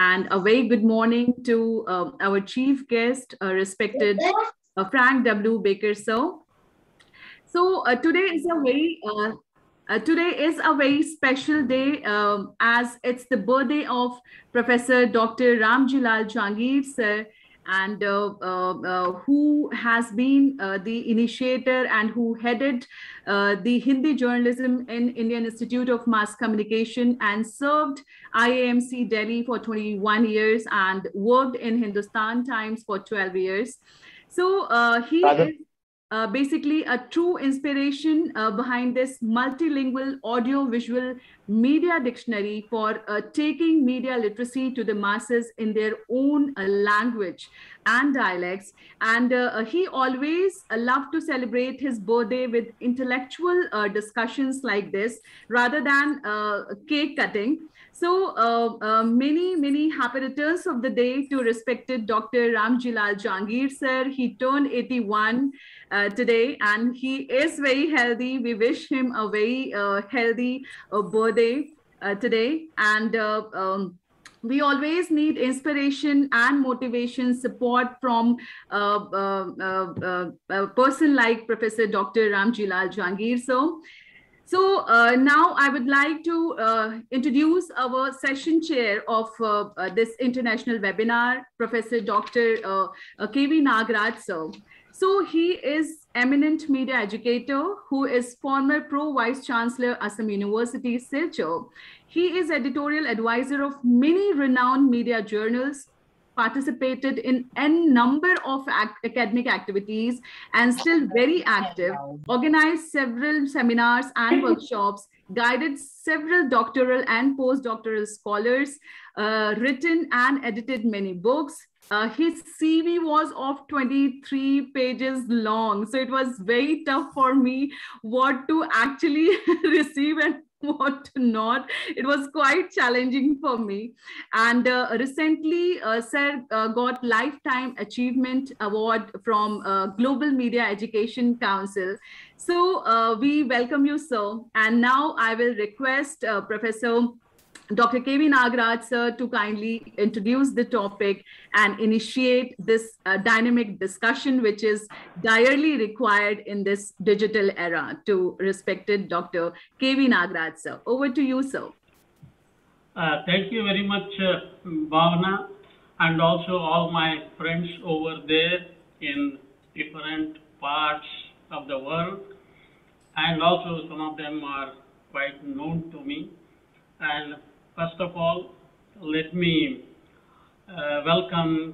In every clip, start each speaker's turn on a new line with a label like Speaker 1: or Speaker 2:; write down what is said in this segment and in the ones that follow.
Speaker 1: And a very good morning to our chief guest, respected Frank W. Baker, sir. So today is a very special day, as it's the birthday of Professor Dr. Ramjilal Jahangir, sir, and who has been the initiator and who headed the Hindi journalism in Indian Institute of Mass Communication and served IAMC Delhi for 21 years and worked in Hindustan Times for 12 years. So he is basically a true inspiration behind this multilingual audio-visual media dictionary for taking media literacy to the masses in their own language and dialects. And he always loved to celebrate his birthday with intellectual discussions like this rather than cake cutting. So many happy returns of the day to respected Dr. Ramjilal Jahangir, sir. He turned 81 today and he is very healthy. We wish him a very healthy birthday today. And we always need inspiration and motivation, support from a person like Professor Dr. Ramjilal Jahangir. So now I would like to introduce our session chair of this international webinar, Professor Dr. K.V. Nagaraj, sir. So he is eminent media educator who is former Pro Vice Chancellor Assam University, Silchar. He is editorial advisor of many renowned media journals, participated in a number of academic activities and still very active, organized several seminars and workshops, guided several doctoral and postdoctoral scholars, written and edited many books. His CV was of 23 pages long, so it was very tough for me what to actually receive and what not. It was quite challenging for me. And recently, sir got Lifetime Achievement Award from Global Media Education Council. So we welcome you, sir. And now I will request Professor Dr. K.V. Nagaraj, sir, to kindly introduce the topic and initiate this dynamic discussion, which is direly required in this digital era. To respected Dr. K.V. Nagaraj, sir. Over to you, sir.
Speaker 2: Thank you very much, Bhavna, and also all my friends over there in different parts of the world. And also some of them are quite known to me. And first of all, let me welcome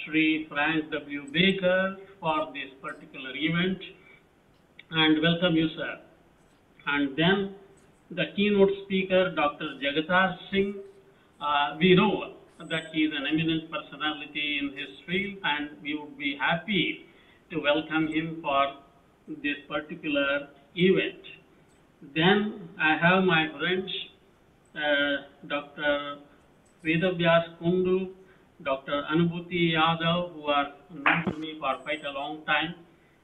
Speaker 2: Sri Frank W. Baker for this particular event, and welcome you, sir. And then the keynote speaker, Dr. Jagatar Singh. We know that he is an eminent personality in his field, and we would be happy to welcome him for this particular event. Then I have my friends, Dr. Vedavyas Kundu, Dr. Anubhuti Yadav, who are known to me for quite a long time.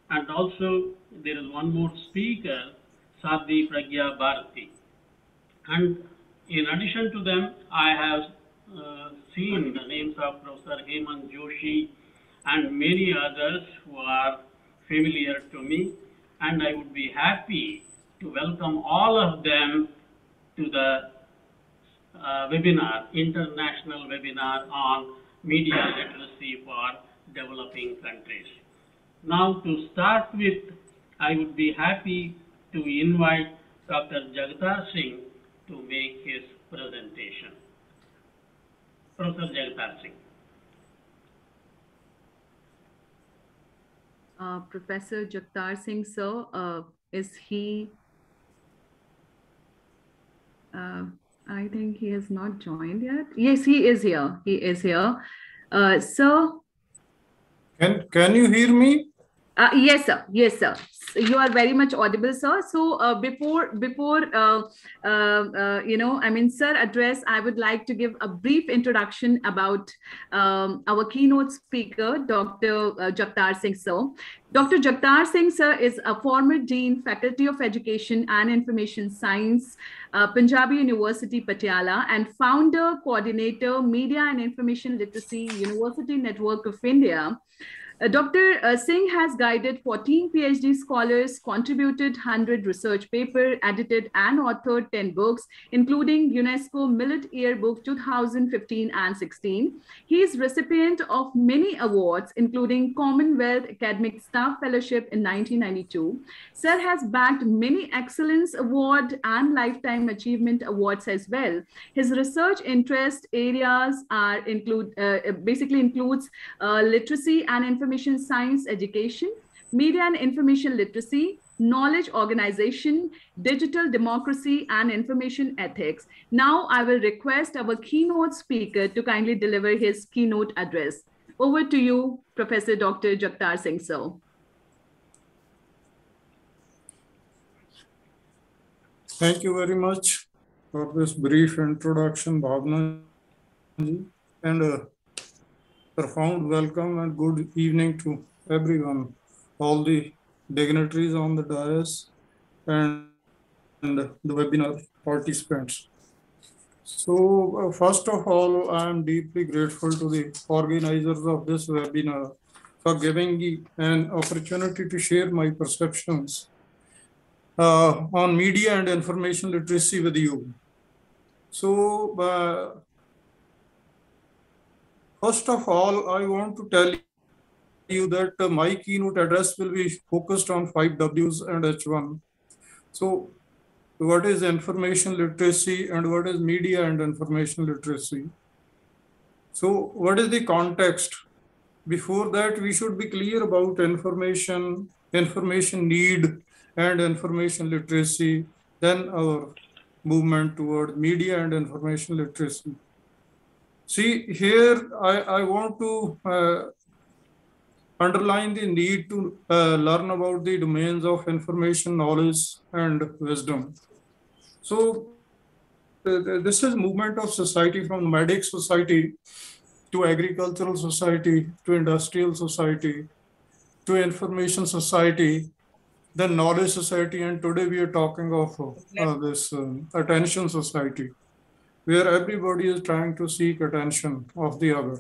Speaker 2: And also there is one more speaker, Sadhi Pragya Bharati. And in addition to them, I have seen the names of Professor Hemant Joshi and many others who are familiar to me. And I would be happy to welcome all of them to the webinar, international webinar on media literacy for developing countries. Now to start with, I would be happy to invite Dr. Jagatar Singh to make his presentation. Professor Jagatar Singh.
Speaker 1: Professor Jagatar Singh, sir, is he? I think he has not joined yet. Yes, he is here. He is here. Sir?
Speaker 3: Can you hear me?
Speaker 1: Yes, sir. Yes, sir. You are very much audible, sir. So sir, address, I would like to give a brief introduction about our keynote speaker, Dr. Jagtar Singh, sir. Dr. Jagtar Singh, sir, is a former Dean, Faculty of Education and Information Science, Punjabi University, Patiala, and founder, coordinator, Media and Information Literacy, University Network of India. Dr. Singh has guided 14 PhD scholars, contributed 100 research papers, edited and authored 10 books, including UNESCO Millet Yearbook 2015 and 16. He is recipient of many awards, including Commonwealth Academic Staff Fellowship in 1992. Sir has bagged many Excellence Award and Lifetime Achievement Awards as well. His research interest areas includes literacy and information science education, media and information literacy, knowledge organization, digital democracy, and information ethics. Now I will request our keynote speaker to kindly deliver his keynote address. Over to you, Professor Dr. Jagtar Singh, sir.
Speaker 3: Thank you very much for this brief introduction, Bhavna ji, and a profound welcome and good evening to everyone, all the dignitaries on the dais and the webinar participants. So first of all, I am deeply grateful to the organizers of this webinar for giving me an opportunity to share my perceptions on media and information literacy with you. So first of all, I want to tell you that my keynote address will be focused on 5 Ws and H1. So what is information literacy and what is media and information literacy? So what is the context? Before that, we should be clear about information need, and information literacy, then our movement toward media and information literacy. See, here I want to underline the need to learn about the domains of information, knowledge, and wisdom. So this is movement of society from nomadic society to agricultural society to industrial society to information society, then knowledge society, and today we are talking of this attention society, where everybody is trying to seek attention of the other.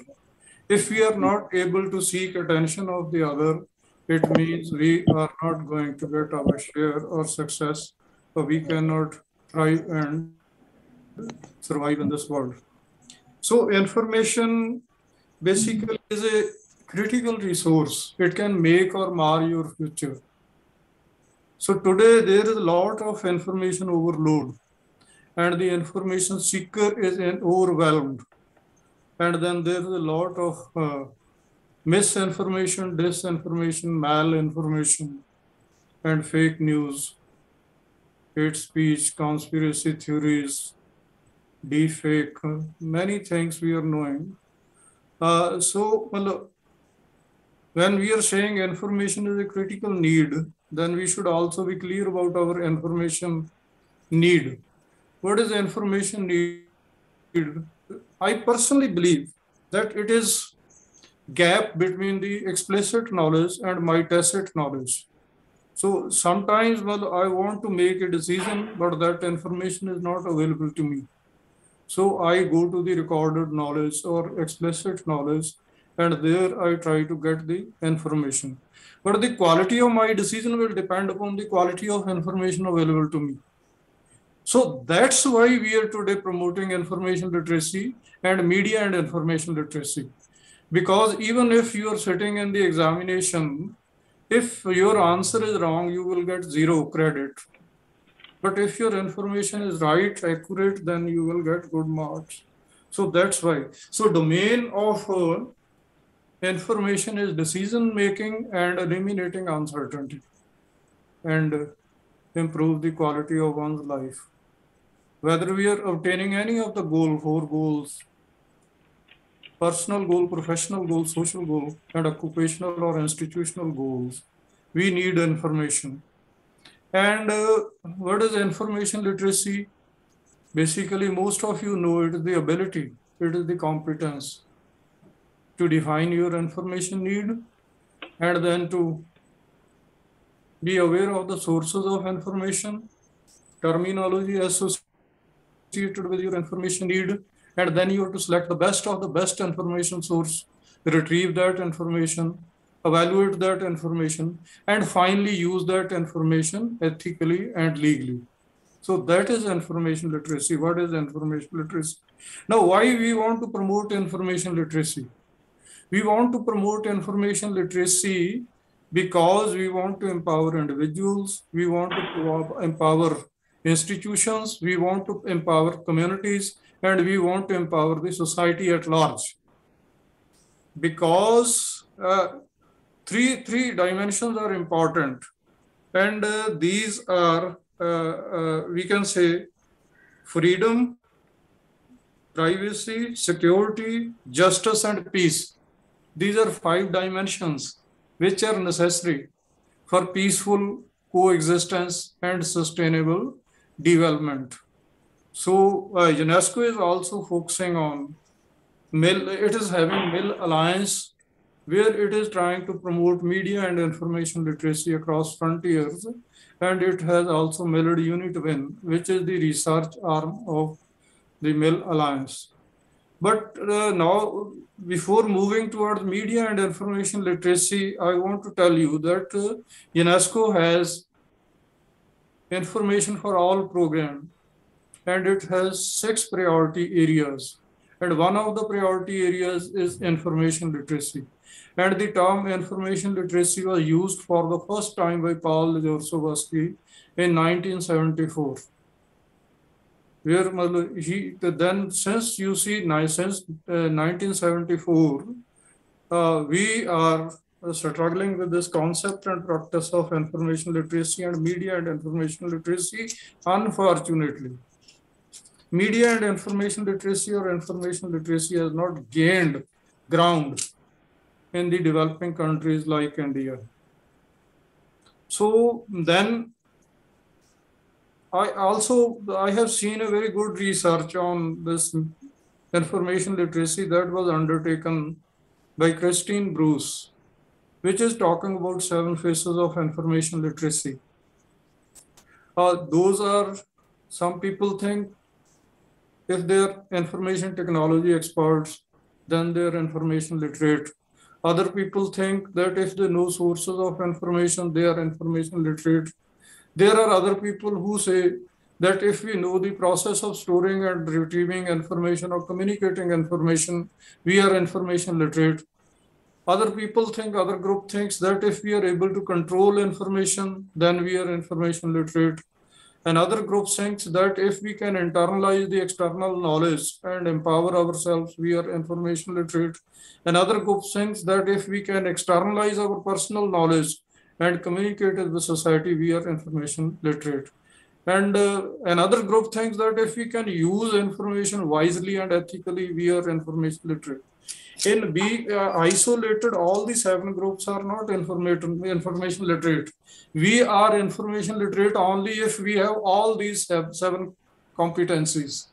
Speaker 3: If we are not able to seek attention of the other, it means we are not going to get our share or success, or we cannot thrive and survive in this world. So information basically is a critical resource. It can make or mar your future. So today there is a lot of information overload, and the information seeker is overwhelmed. And then there is a lot of misinformation, disinformation, malinformation, and fake news, hate speech, conspiracy theories, deepfake, many things we are knowing. So when we are saying information is a critical need, then we should also be clear about our information need. What is information need? I personally believe that it is gap between the explicit knowledge and my tacit knowledge. So sometimes, I want to make a decision, but that information is not available to me. So I go to the recorded knowledge or explicit knowledge, and there I try to get the information. But the quality of my decision will depend upon the quality of information available to me. So that's why we are today promoting information literacy and media and information literacy. Because even if you are sitting in the examination, if your answer is wrong, you will get 0 credit. But if your information is right, accurate, then you will get good marks. So that's why. So domain of information is decision making and eliminating uncertainty and improve the quality of one's life. Whether we are obtaining any of the 4 goals, personal goal, professional goal, social goal, and occupational or institutional goals, We need information. And what is information literacy? Basically, most of you know it is the ability, it is the competence to define your information need, and then to be aware of the sources of information, terminology associated with your information need, and then you have to select the best of the best information source, retrieve that information, evaluate that information, and finally use that information ethically and legally. So that is information literacy. What is information literacy? Now, why we want to promote information literacy? We want to promote information literacy because we want to empower individuals, we want to empower institutions, we want to empower communities, and we want to empower the society at large. Because three dimensions are important, and these are, we can say, freedom, privacy, security, justice, and peace. These are 5 dimensions which are necessary for peaceful coexistence and sustainable development. So UNESCO is also focusing on it is having Mill Alliance, where it is trying to promote media and information literacy across frontiers, and it has also Milled Unit Win, which is the research arm of the Mill Alliance. But now, before moving towards media and information literacy, I want to tell you that UNESCO has Information for All program, and it has 6 priority areas. And one of the priority areas is information literacy. And the term information literacy was used for the first time by Paul Jaworski in 1974. Where he then, since you see, since 1974, we are struggling with this concept and practice of information literacy and media and information literacy. Unfortunately, media and information literacy or information literacy has not gained ground in the developing countries like India. So then, I have seen a very good research on this information literacy that was undertaken by Christine Bruce, which is talking about 7 phases of information literacy. Those are, some people think if they're information technology experts, then they're information literate. Other people think that if they know sources of information, they are information literate. There are other people who say that if we know the process of storing and retrieving information or communicating information, we are information literate. Other people think, other group thinks that if we are able to control information, then we are information literate. And other group thinks that if we can internalize the external knowledge and empower ourselves, we are information literate. And other group thinks that if we can externalize our personal knowledge and communicate with the society, we are information literate. And another group thinks that if we can use information wisely and ethically, we are information literate. In being isolated, all the 7 groups are not information literate. We are information literate only if we have all these 7 competencies.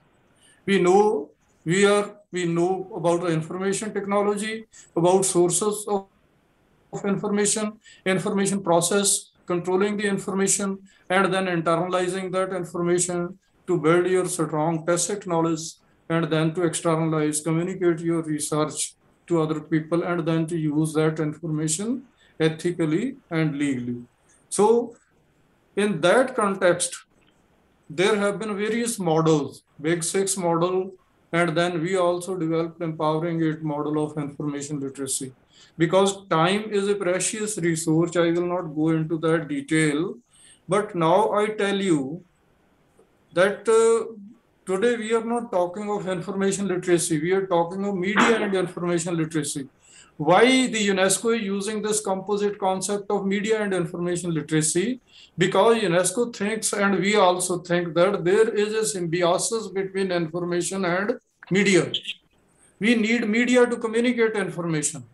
Speaker 3: We know about the information technology, about sources of information process, controlling the information, and then internalizing that information to build your strong tacit knowledge, and then to externalize, communicate your research to other people, and then to use that information ethically and legally. So in that context, there have been various models, Big 6 model, and then we also developed Empowering 8 model of information literacy. Because time is a precious resource, I will not go into that detail. But now I tell you that today we are not talking of information literacy, we are talking of media and information literacy. Why the UNESCO is using this composite concept of media and information literacy? Because UNESCO thinks, and we also think, that there is a symbiosis between information and media. We need media to communicate information.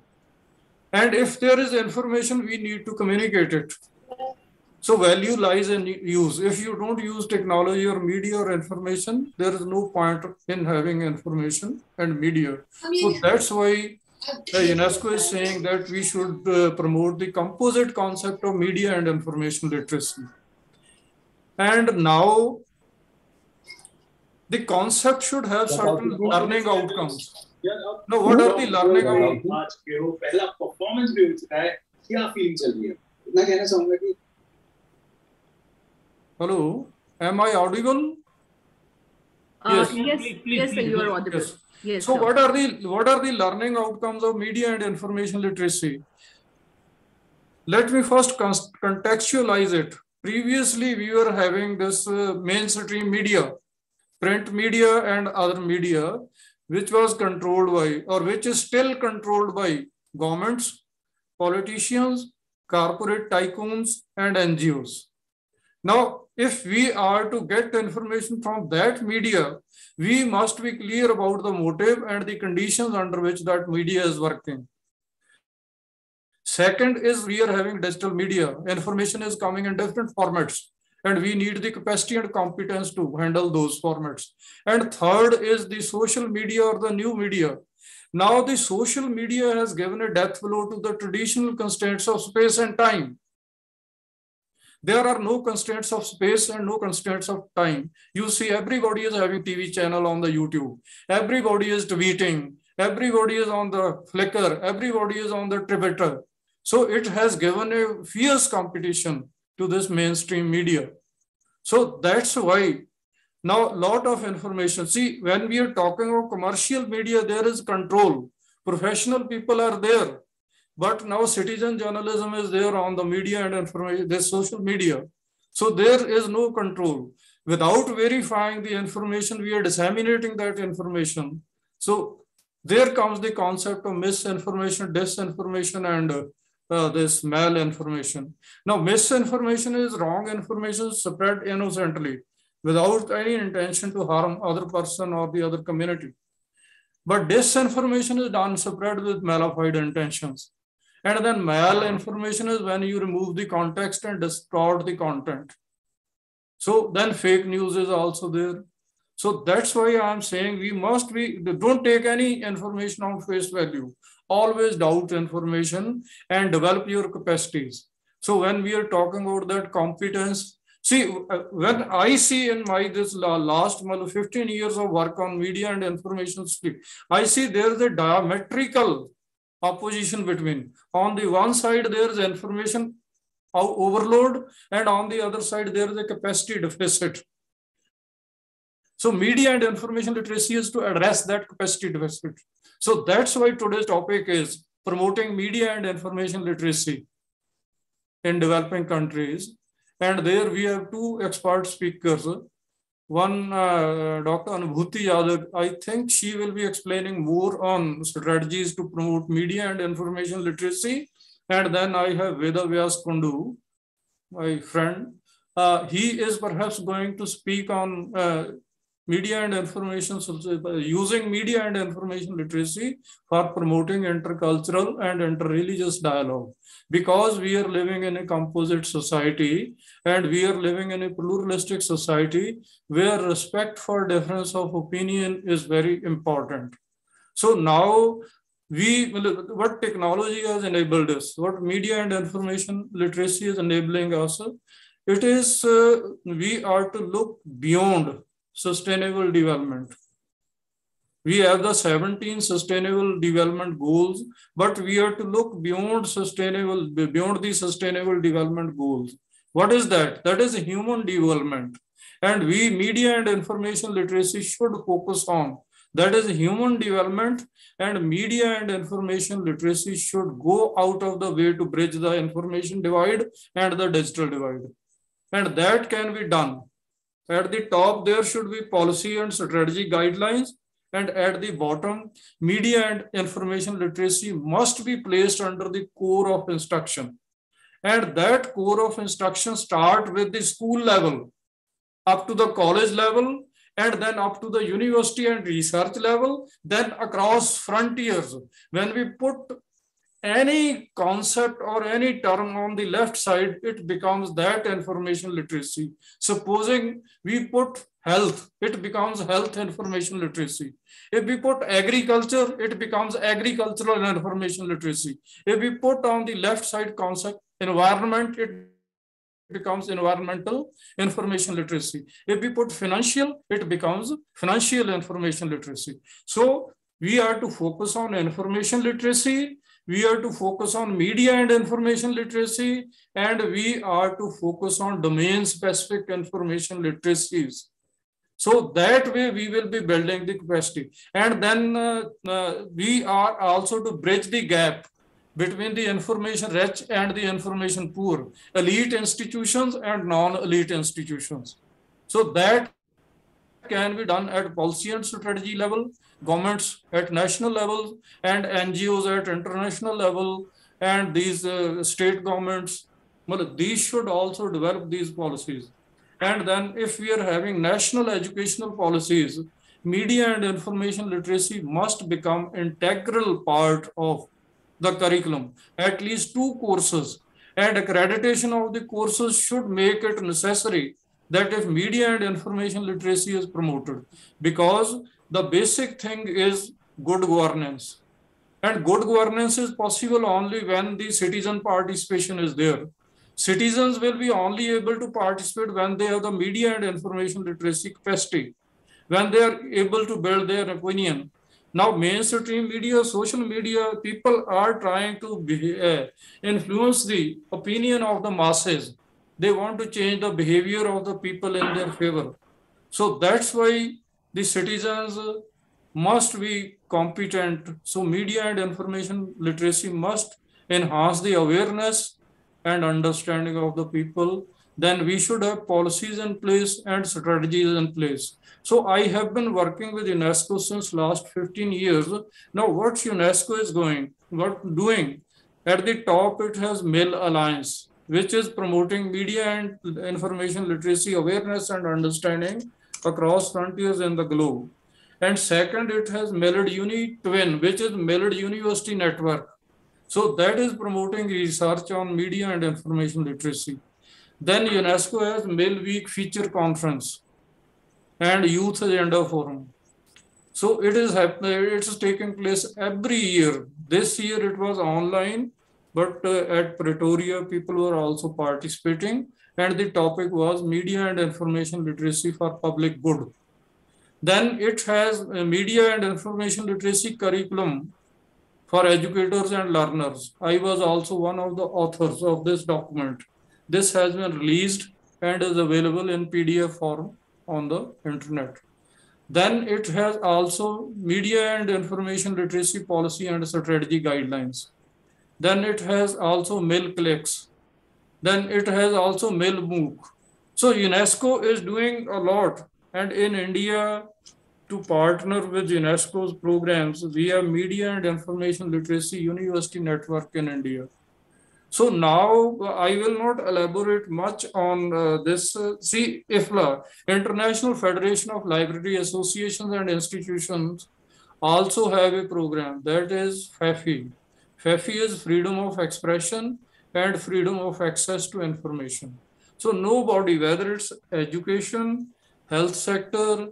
Speaker 3: And if there is information, we need to communicate it. So value lies in use. If you don't use technology or media or information, there is no point in having information and media. So that's why UNESCO is saying that we should promote the composite concept of media and information literacy. And now the concept should have certain learning outcomes. Now, what are the learning outcomes? Hello, am I audible?
Speaker 1: Yes, yes, sir, you are audible.
Speaker 3: Yes.
Speaker 1: Yes,
Speaker 3: So
Speaker 1: sir.
Speaker 3: what are the learning outcomes of media and information literacy? Let me first contextualize it. Previously, we were having this mainstream media, print media and other media, which was controlled by, or which is still controlled by governments, politicians, corporate tycoons, and NGOs. Now, if we are to get information from that media, we must be clear about the motive and the conditions under which that media is working. Second is we are having digital media. Information is coming in different formats, and we need the capacity and competence to handle those formats. And third is the social media or the new media. Now, the social media has given a death blow to the traditional constraints of space and time. There are no constraints of space and no constraints of time. You see, everybody is having TV channel on the YouTube. Everybody is tweeting. Everybody is on the Flickr. Everybody is on the Twitter. So it has given a fierce competition to this mainstream media. So that's why now a lot of information. See, when we are talking about commercial media, there is control. Professional people are there. But now citizen journalism is there on the media and information, this social media. So there is no control. Without verifying the information, we are disseminating that information. So there comes the concept of misinformation, disinformation, and this malinformation. Now, misinformation is wrong information spread innocently without any intention to harm other person or the other community. But disinformation is done spread with malified intentions. And then malinformation is when you remove the context and distort the content. So then fake news is also there. So that's why I'm saying we must be, don't take any information on face value. Always doubt information and develop your capacities. So when we are talking about that competence, see, when I see in my this last 15 years of work on media and information, I see there is a diametrical opposition between. On the one side, there is information overload, and on the other side, there is a capacity deficit. So media and information literacy is to address that capacity deficit. So that's why today's topic is promoting media and information literacy in developing countries. And there we have two expert speakers. One, Dr. Anubhuti Yadav, I think she will be explaining more on strategies to promote media and information literacy. And then I have Veda Vyas Kundu, my friend. He is perhaps going to speak on media and information, using media and information literacy for promoting intercultural and interreligious dialogue. Because we are living in a composite society and we are living in a pluralistic society where respect for difference of opinion is very important. So now what technology has enabled us, what media and information literacy is enabling us, it is we are to look beyond sustainable development. We have the 17 sustainable development goals, but we are to look beyond the sustainable development goals. What is that? That is human development. And we, media and information literacy, should focus on. That is human development, and media and information literacy should go out of the way to bridge the information divide and the digital divide. And that can be done. At the top, there should be policy and strategy guidelines. And at the bottom, media and information literacy must be placed under the core of instruction. And that core of instruction starts with the school level, up to the college level, and then up to the university and research level, then across frontiers. When we put any concept or any term on the left side, it becomes that information literacy. Supposing we put health, it becomes health information literacy. If we put agriculture, it becomes agricultural information literacy. If we put on the left side concept environment, it becomes environmental information literacy. If we put financial, it becomes financial information literacy. So we are to focus on information literacy, we are to focus on media and information literacy, and we are to focus on domain-specific information literacies. So that way we will be building the capacity. And then we are also to bridge the gap between the information rich and the information poor, elite institutions and non-elite institutions. So that can be done at policy and strategy level, governments at national level, and NGOs at international level, and these state governments. Well, these should also develop these policies. And then if we are having national educational policies, media and information literacy must become integral part of the curriculum, at least 2 courses, and accreditation of the courses should make it necessary that if media and information literacy is promoted, because the basic thing is good governance. And good governance is possible only when the citizen participation is there. Citizens will be only able to participate when they have the media and information literacy capacity, when they are able to build their opinion. Now, mainstream media, social media, people are trying to influence the opinion of the masses. They want to change the behavior of the people in their favor. So that's why the citizens must be competent. So media and information literacy must enhance the awareness and understanding of the people. Then we should have policies in place and strategies in place. So I have been working with UNESCO since last 15 years. Now what UNESCO is doing, at the top it has Mill Alliance, which is promoting media and information literacy awareness and understanding across frontiers in the globe. And second, it has Millard Uni Twin, which is Millard University Network. So that is promoting research on media and information literacy. Then UNESCO has Mill Week Feature Conference and Youth Agenda Forum. So it is happening, it's taking place every year. This year it was online, but at Pretoria, people were also participating, and the topic was media and information literacy for public good. Then it has a media and information literacy curriculum for educators and learners. I was also one of the authors of this document. This has been released and is available in PDF form on the internet. Then it has also media and information literacy policy and strategy guidelines. Then it has also Mill Clicks. Then it has also Mill MOOC. So UNESCO is doing a lot. And in India, to partner with UNESCO's programs, we have Media and Information Literacy University Network in India. So now I will not elaborate much on this. See, IFLA, International Federation of Library Associations and Institutions, also have a program, that is FEFI. FEFI is freedom of expression and freedom of access to information. So nobody, whether it's education, health sector,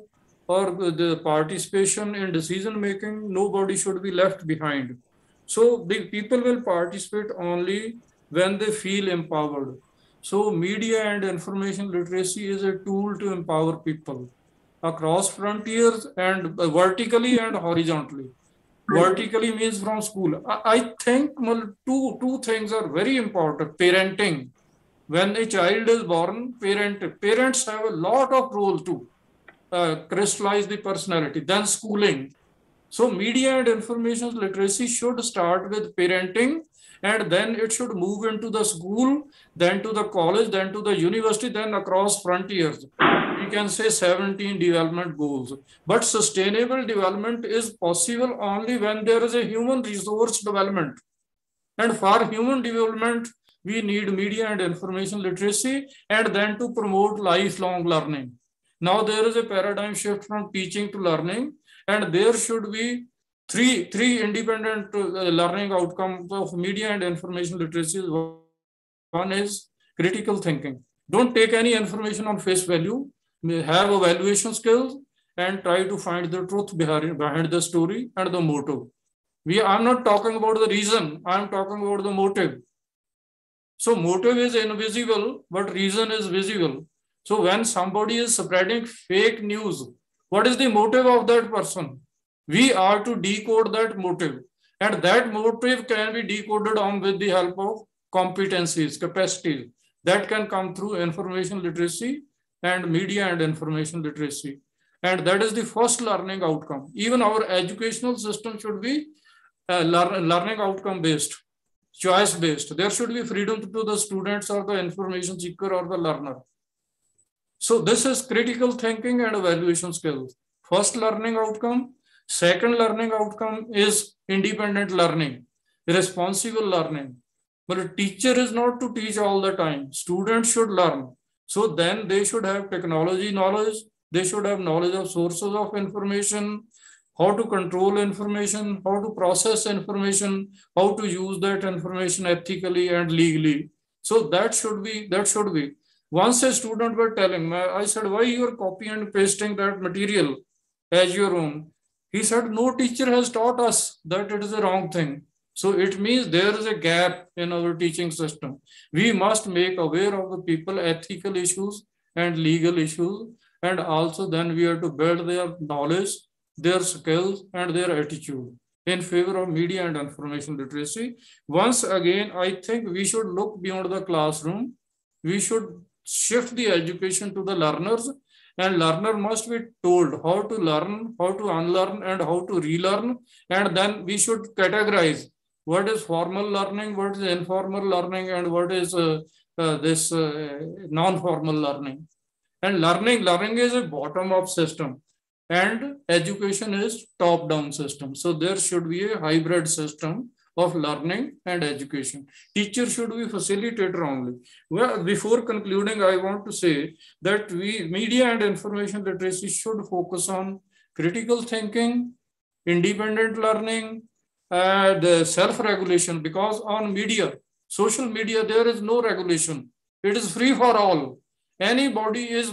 Speaker 3: or the participation in decision making, nobody should be left behind. So the people will participate only when they feel empowered. So media and information literacy is a tool to empower people across frontiers and vertically and horizontally. Vertically means from school. I think two things are very important. Parenting. When a child is born, parents have a lot of role to crystallize the personality. Then schooling. So media and information literacy should start with parenting, and then it should move into the school, then to the college, then to the university, then across frontiers. We can say 17 development goals. But sustainable development is possible only when there is a human resource development. And for human development, we need media and information literacy, and then to promote lifelong learning. Now there is a paradigm shift from teaching to learning, and there should be Three independent learning outcomes of media and information literacy. One is critical thinking. Don't take any information on face value. Have evaluation skills and try to find the truth behind the story and the motive. I'm not talking about the reason. I'm talking about the motive. So motive is invisible, but reason is visible. So when somebody is spreading fake news, what is the motive of that person? We are to decode that motive. And that motive can be decoded on with the help of competencies, capacities that can come through information literacy and media and information literacy. And that is the first learning outcome. Even our educational system should be learning outcome based, choice based. There should be freedom to the students or the information seeker or the learner. So this is critical thinking and evaluation skills. First learning outcome. Second learning outcome is independent learning, responsible learning. But a teacher is not to teach all the time. Students should learn. So then they should have technology knowledge. They should have knowledge of sources of information, how to control information, how to process information, how to use that information ethically and legally. So that should be. Once a student were telling me, I said, why you are copy and pasting that material as your own? He said, no teacher has taught us that it is a wrong thing. So it means there is a gap in our teaching system. We must make aware of the people ethical issues and legal issues. And also then we have to build their knowledge, their skills and their attitude in favor of media and information literacy. Once again, I think we should look beyond the classroom. We should shift the education to the learners, and learner must be told how to learn, how to unlearn and how to relearn. And then we should categorize what is formal learning, what is informal learning, and what is this non-formal learning. And learning is a bottom-up system and education is top-down system. So there should be a hybrid system of learning and education. Teacher should be facilitator only. Well, before concluding, I want to say that media and information literacy should focus on critical thinking, independent learning, the self-regulation, because on media, social media, there is no regulation. It is free for all. Anybody is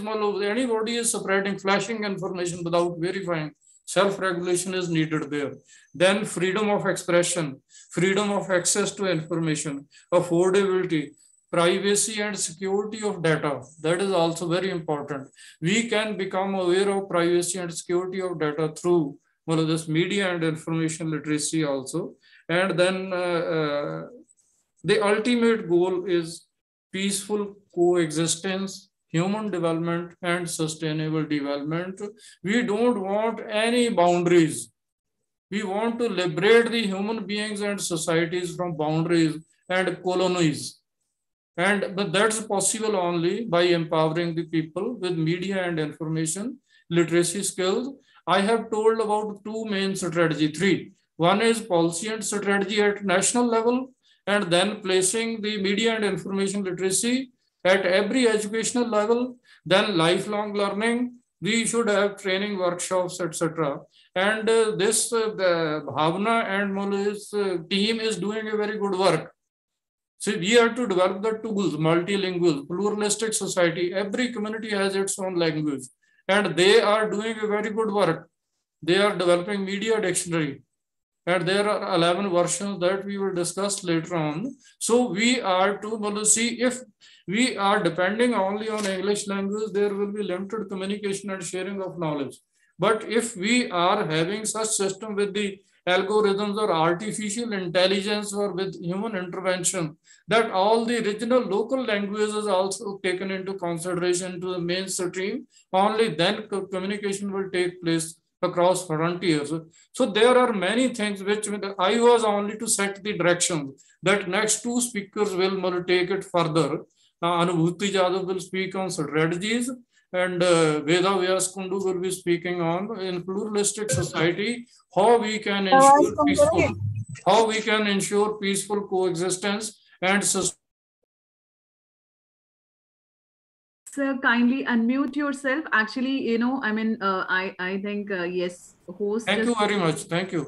Speaker 3: spreading, flashing information without verifying. Self-regulation is needed there. Then freedom of expression, freedom of access to information, affordability, privacy and security of data. That is also very important. We can become aware of privacy and security of data through this media and information literacy also. And then the ultimate goal is peaceful coexistence, human development and sustainable development. We don't want any boundaries. We want to liberate the human beings and societies from boundaries and colonies. But that's possible only by empowering the people with media and information literacy skills. I have told about two main strategies, three. One is policy and strategy at national level, and then placing the media and information literacy at every educational level, then lifelong learning. We should have training workshops, etc. And this Bhavna and his team is doing a very good work. So we have to develop the tools, multilingual, pluralistic society. Every community has its own language, and they are doing a very good work. They are developing media dictionary, and there are 11 versions that we will discuss later on. So we are to see, if we are depending only on English language, there will be limited communication and sharing of knowledge. But if we are having such system with the algorithms or artificial intelligence or with human intervention, that all the regional local languages also taken into consideration to the mainstream, only then communication will take place across frontiers. So there are many things which I was only to set the direction that next two speakers will take it further. Anubhuti Jadhav will speak on strategies, and Veda Vyas Kundu will be speaking on in pluralistic society, how we can ensure peaceful coexistence and
Speaker 1: Sir, kindly unmute yourself. Actually, I think, yes, host.
Speaker 3: Thank you very much. Thank you.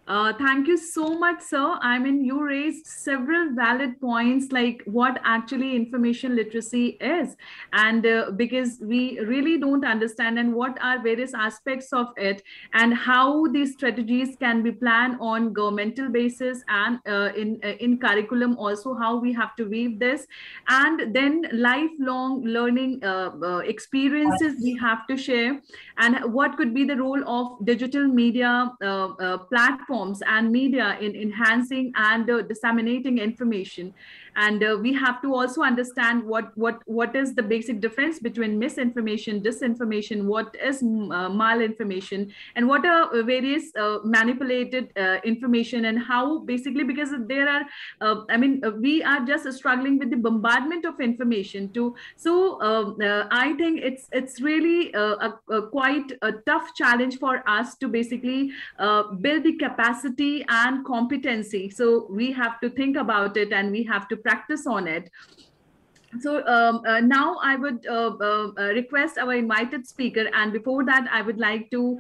Speaker 1: Thank you so much, sir. I mean, you raised several valid points like what actually information literacy is, and because we really don't understand and what are various aspects of it, and how these strategies can be planned on governmental basis and in curriculum also how we have to weave this, and then lifelong learning experiences we have to share, and what could be the role of digital media platforms and media in enhancing and disseminating information. And we have to also understand what is the basic difference between misinformation, disinformation, what is malinformation, and what are various manipulated information, and how basically, because there are we are just struggling with the bombardment of information too. So I think it's really quite a tough challenge for us to basically build the capacity and competency. So we have to think about it and we have to practice on it. So now I would request our invited speaker, and before that I would like to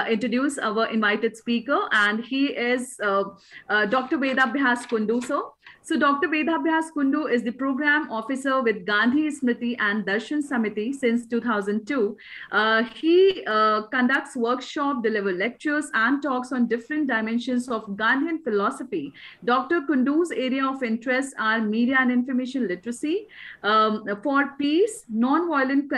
Speaker 1: introduce our invited speaker, and he is Dr. Vedabhyas Kundu. So Dr. Vedabhyas Kundu is the program officer with Gandhi Smriti and Darshan Samiti since 2002. He conducts workshops, delivers lectures and talks on different dimensions of Gandhian philosophy. Dr. Kundu's area of interest are media and information literacy, for peace, non-violent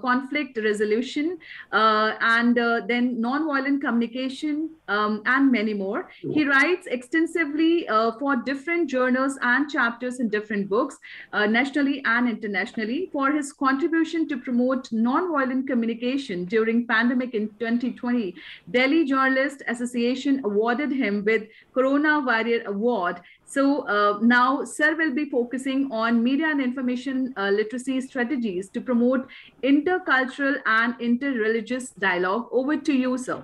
Speaker 1: conflict resolution, and then non-violent communication, and many more. He writes extensively for different journals and chapters in different books, nationally and internationally. For his contribution to promote non-violent communication during pandemic in 2020, Delhi Journalist Association awarded him with Corona Warrior Award. So now Sir will be focusing on media and information literacy strategies to promote intercultural and interreligious dialogue. Over to you, sir.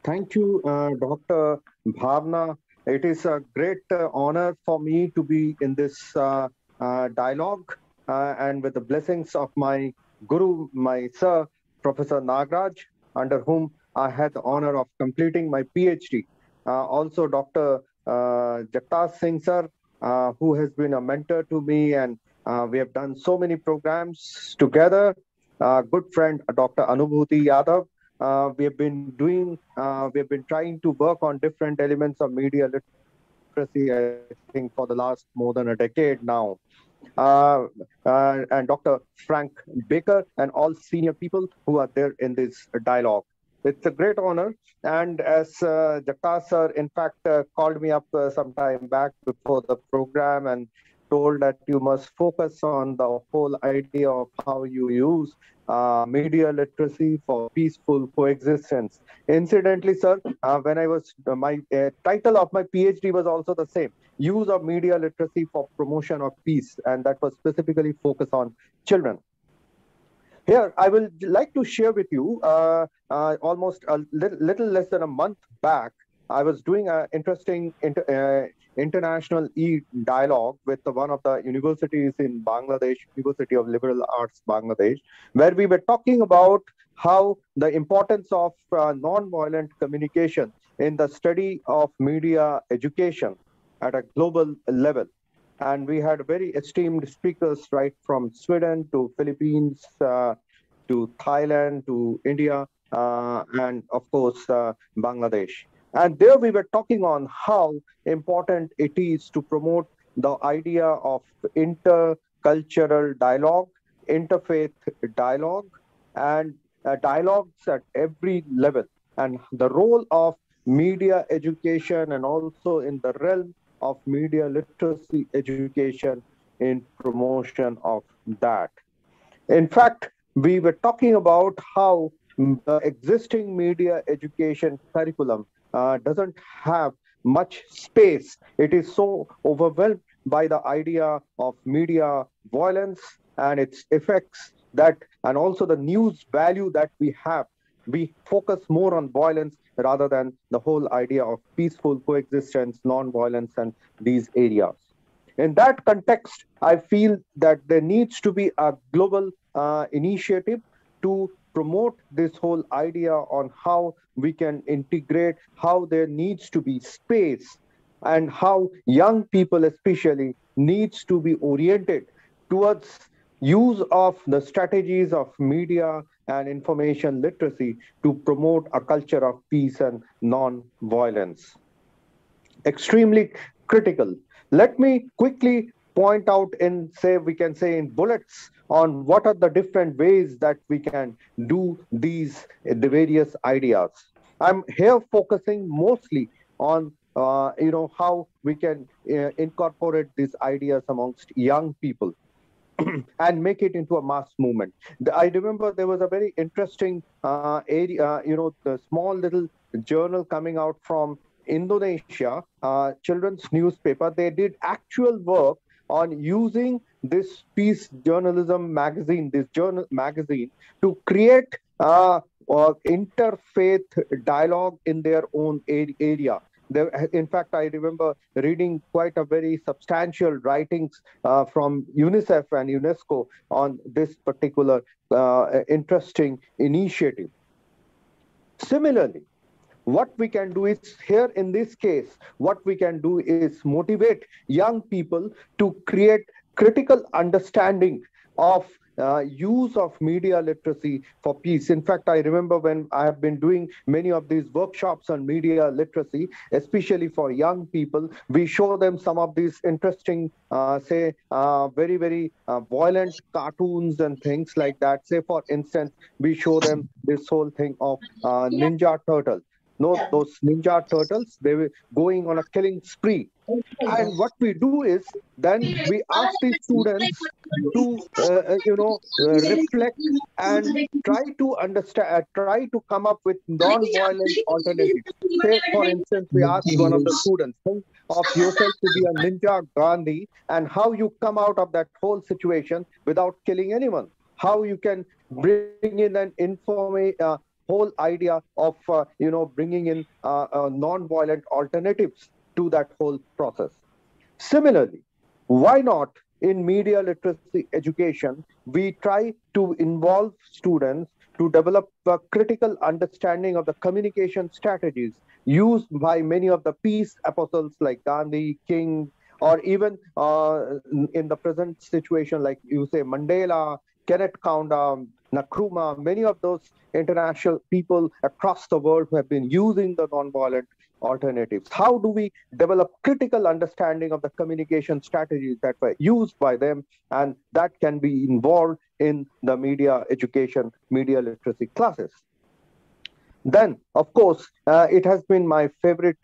Speaker 4: Thank you, Dr. Bhavna. It is a great honor for me to be in this dialogue, and with the blessings of my guru, my sir, Professor Nagraj, under whom I had the honor of completing my PhD. Also, Dr. Jagtas Singh sir, who has been a mentor to me, and we have done so many programs together. Good friend, Dr. Anubhuti Yadav. We have been trying to work on different elements of media literacy, I think, for the last more than a decade now. And Dr. Frank Baker and all senior people who are there in this dialogue. It's a great honor. And as Jagtas sir, in fact, called me up some time back before the program and told that you must focus on the whole idea of how you use media literacy for peaceful coexistence. Incidentally, sir, when I was, my title of my PhD was also the same, use of media literacy for promotion of peace, and that was specifically focused on children. Here, I will like to share with you, almost a little less than a month back, I was doing an interesting international e-dialogue with one of the universities in Bangladesh, University of Liberal Arts, Bangladesh, where we were talking about how the importance of non-violent communication in the study of media education at a global level. And we had very esteemed speakers right from Sweden to Philippines, to Thailand, to India, and of course, Bangladesh. And there we were talking on how important it is to promote the idea of intercultural dialogue, interfaith dialogue, and dialogues at every level, and the role of media education, and also in the realm of media literacy education in promotion of that. In fact, we were talking about how the existing media education curriculum doesn't have much space. It is so overwhelmed by the idea of media violence and its effects, that, and also the news value that we have. We focus more on violence rather than the whole idea of peaceful coexistence, non-violence, and these areas. In that context, I feel that there needs to be a global initiative to promote this whole idea on how we can integrate, how there needs to be space, and how young people especially needs to be oriented towards use of the strategies of media and information literacy to promote a culture of peace and non-violence. Extremely critical. Let me quickly point out in, say, we can say in bullets on what are the different ways that we can do these, the various ideas. I'm here focusing mostly on how we can incorporate these ideas amongst young people and make it into a mass movement. I remember there was a very interesting area, the small little journal coming out from Indonesia, children's newspaper. They did actual work on using this peace journalism magazine, this journal magazine, to create interfaith dialogue in their own area. There, in fact, I remember reading quite a very substantial writings from UNICEF and UNESCO on this particular interesting initiative. Similarly, what we can do is, here in this case, what we can do is motivate young people to create critical understanding of use of media literacy for peace. In fact, I remember when I have been doing many of these workshops on media literacy, especially for young people, we show them some of these interesting, very, very violent cartoons and things like that. Say, for instance, we show them this whole thing of Ninja Turtle. No, those Ninja Turtles, they were going on a killing spree. And what we do is, then we ask these students to, reflect and try to understand, try to come up with non-violent alternatives. Say, for instance, we ask one of the students, think of yourself to be a Ninja Gandhi and how you come out of that whole situation without killing anyone. How you can bring in an whole idea of, bringing in non-violent alternatives to that whole process. Similarly, why not in media literacy education, we try to involve students to develop a critical understanding of the communication strategies used by many of the peace apostles like Gandhi, King, or even in the present situation, like you say, Mandela, Kenneth Kaunda, Nkrumah, many of those international people across the world who have been using the nonviolent alternatives. How do we develop critical understanding of the communication strategies that were used by them, and that can be involved in the media education, media literacy classes? Then, of course, it has been my favorite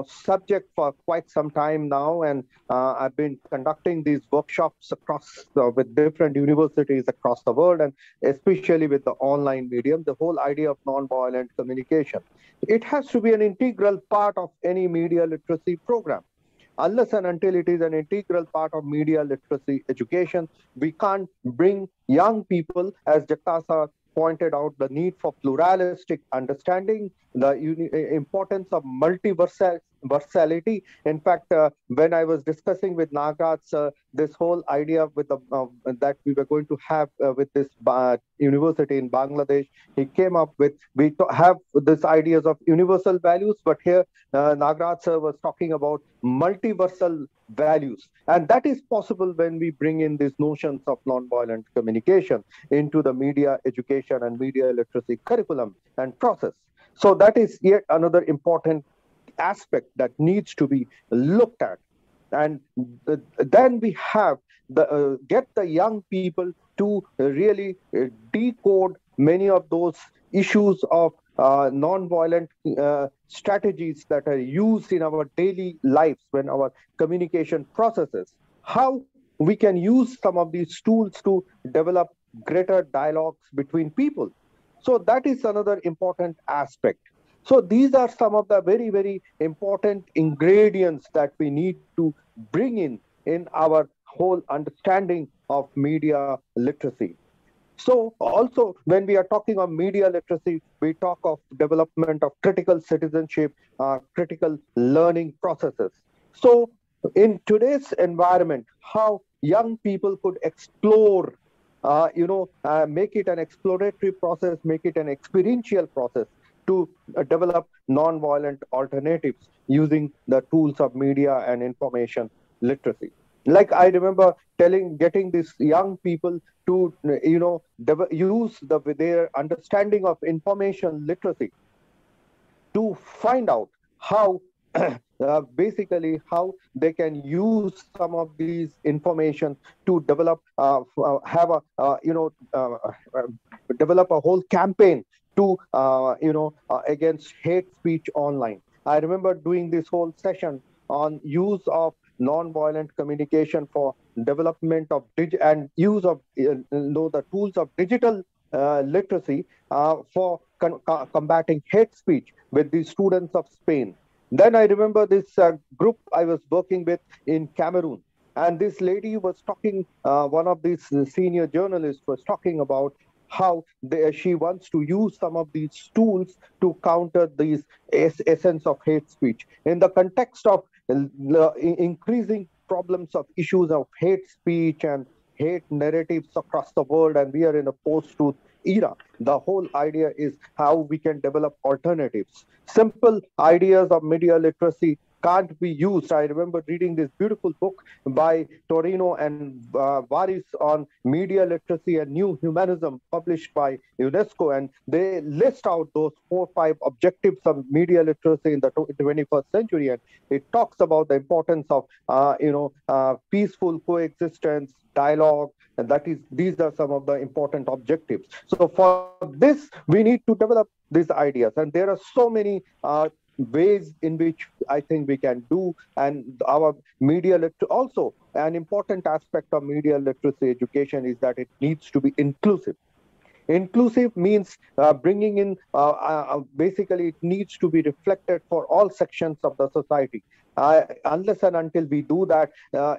Speaker 4: subject for quite some time now, and I've been conducting these workshops across with different universities across the world, and especially with the online medium, the whole idea of nonviolent communication. It has to be an integral part of any media literacy program. Unless and until it is an integral part of media literacy education, we can't bring young people, as Jakarta pointed out, the need for pluralistic understanding, the importance of multiversality. In fact, when I was discussing with Nagraj this whole idea with the, that we were going to have with this university in Bangladesh, he came up with, we have this ideas of universal values, but here Nagraj sir was talking about multiversal values. And that is possible when we bring in these notions of nonviolent communication into the media education and media literacy curriculum and process. So that is yet another important aspect that needs to be looked at. And then we have the get the young people to really decode many of those issues of non-violent strategies that are used in our daily lives when our communication processes. How we can use some of these tools to develop greater dialogues between people. So that is another important aspect. So these are some of the very, very important ingredients that we need to bring in our whole understanding of media literacy. So also, when we are talking of media literacy, we talk of development of critical citizenship, critical learning processes. So in today's environment, how young people could explore make it an exploratory process, make it an experiential process to develop non-violent alternatives using the tools of media and information literacy. Like I remember getting these young people to, use their understanding of information literacy to find out how basically how they can use some of these information to develop have a develop a whole campaign to against hate speech online. I remember doing this whole session on use of non-violent communication for development of and use of the tools of digital literacy for combating hate speech with the students of Spain. Then I remember this group I was working with in Cameroon. And this lady was talking, one of these senior journalists was talking about how she wants to use some of these tools to counter these essence of hate speech. In the context of increasing problems of issues of hate speech and hate narratives across the world, and we are in a post-truth era. The whole idea is how we can develop alternatives. Simple ideas of media literacy can't be used. I remember reading this beautiful book by Torino and Varis on media literacy and new humanism, published by UNESCO, and they list out those 4 or 5 objectives of media literacy in the 21st century, and it talks about the importance of peaceful coexistence, dialogue, and these are some of the important objectives. So for this, we need to develop these ideas, and there are so many ways in which I think we can do. And our media literacy, also an important aspect of media literacy education is that it needs to be inclusive. Inclusive means bringing in, basically it needs to be reflected for all sections of the society. Unless and until we do that,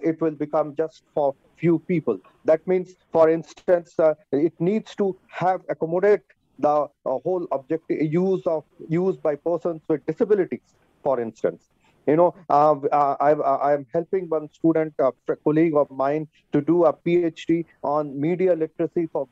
Speaker 4: it will become just for few people. That means, for instance, it needs to accommodate the whole objective use by persons with disabilities, for instance. I am helping one student, a colleague of mine, to do a PhD on media literacy for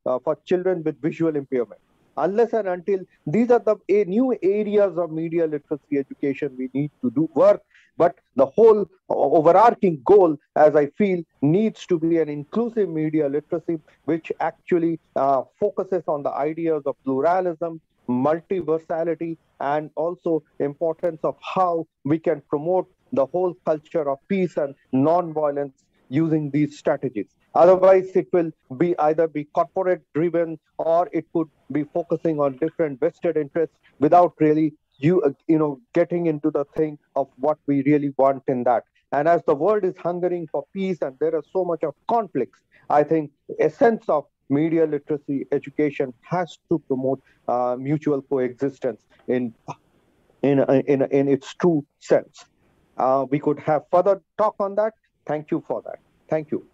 Speaker 4: for children with visual impairment. Unless and until these are the new areas of media literacy education we need to do work, but the whole overarching goal, as I feel, needs to be an inclusive media literacy, which actually focuses on the ideas of pluralism, multiversality, and also importance of how we can promote the whole culture of peace and non-violence using these strategies. Otherwise, it will be either be corporate driven, or it could be focusing on different vested interests without really getting into the thing of what we really want in that. And as the world is hungering for peace and there are so much of conflicts, I think essence of media literacy education has to promote mutual coexistence in its true sense. We could have further talk on that. Thank you for that. Thank you.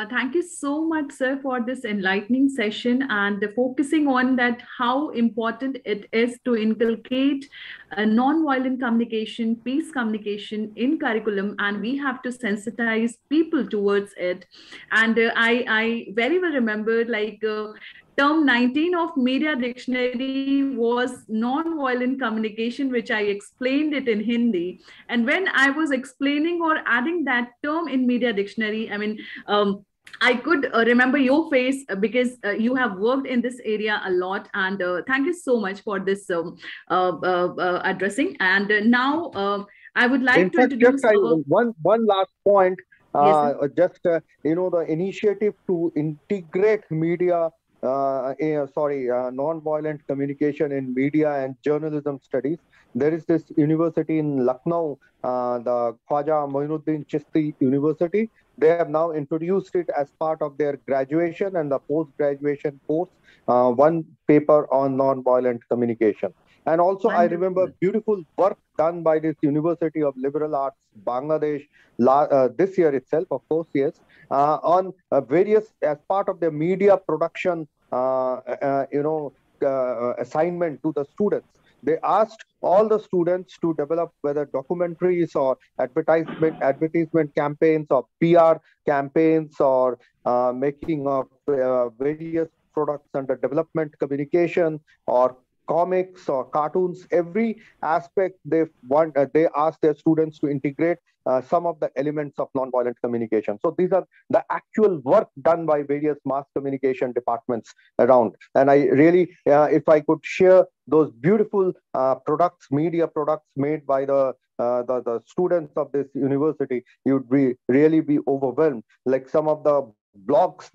Speaker 1: Thank you so much, sir, for this enlightening session and focusing on that how important it is to inculcate non-violent communication, peace communication in curriculum, and we have to sensitize people towards it. And I very well remember, like, term 19 of Media Dictionary was non-violent communication, which I explained it in Hindi. And when I was explaining or adding that term in Media Dictionary, I mean, I could remember your face because you have worked in this area a lot. And thank you so much for this addressing. And now I would like to introduce
Speaker 4: one last point.
Speaker 1: Yes,
Speaker 4: the initiative to integrate media, non-violent communication in media and journalism studies. There is this university in Lucknow, the Khwaja Moinuddin Chishti University. They have now introduced it as part of their graduation and the post-graduation course, one paper on non-violent communication. And also, I remember beautiful work done by this University of Liberal Arts, Bangladesh, this year itself, of course, yes, on various, as part of their media production, assignment to the students. They asked all the students to develop whether documentaries or advertisement campaigns or PR campaigns or making of various products under development communication or comics or cartoons. Every aspect they ask their students to integrate some of the elements of non-violent communication. So these are the actual work done by various mass communication departments around. And I really, if I could share those beautiful products, media products made by the students of this university, you'd really be overwhelmed. Like some of the blogs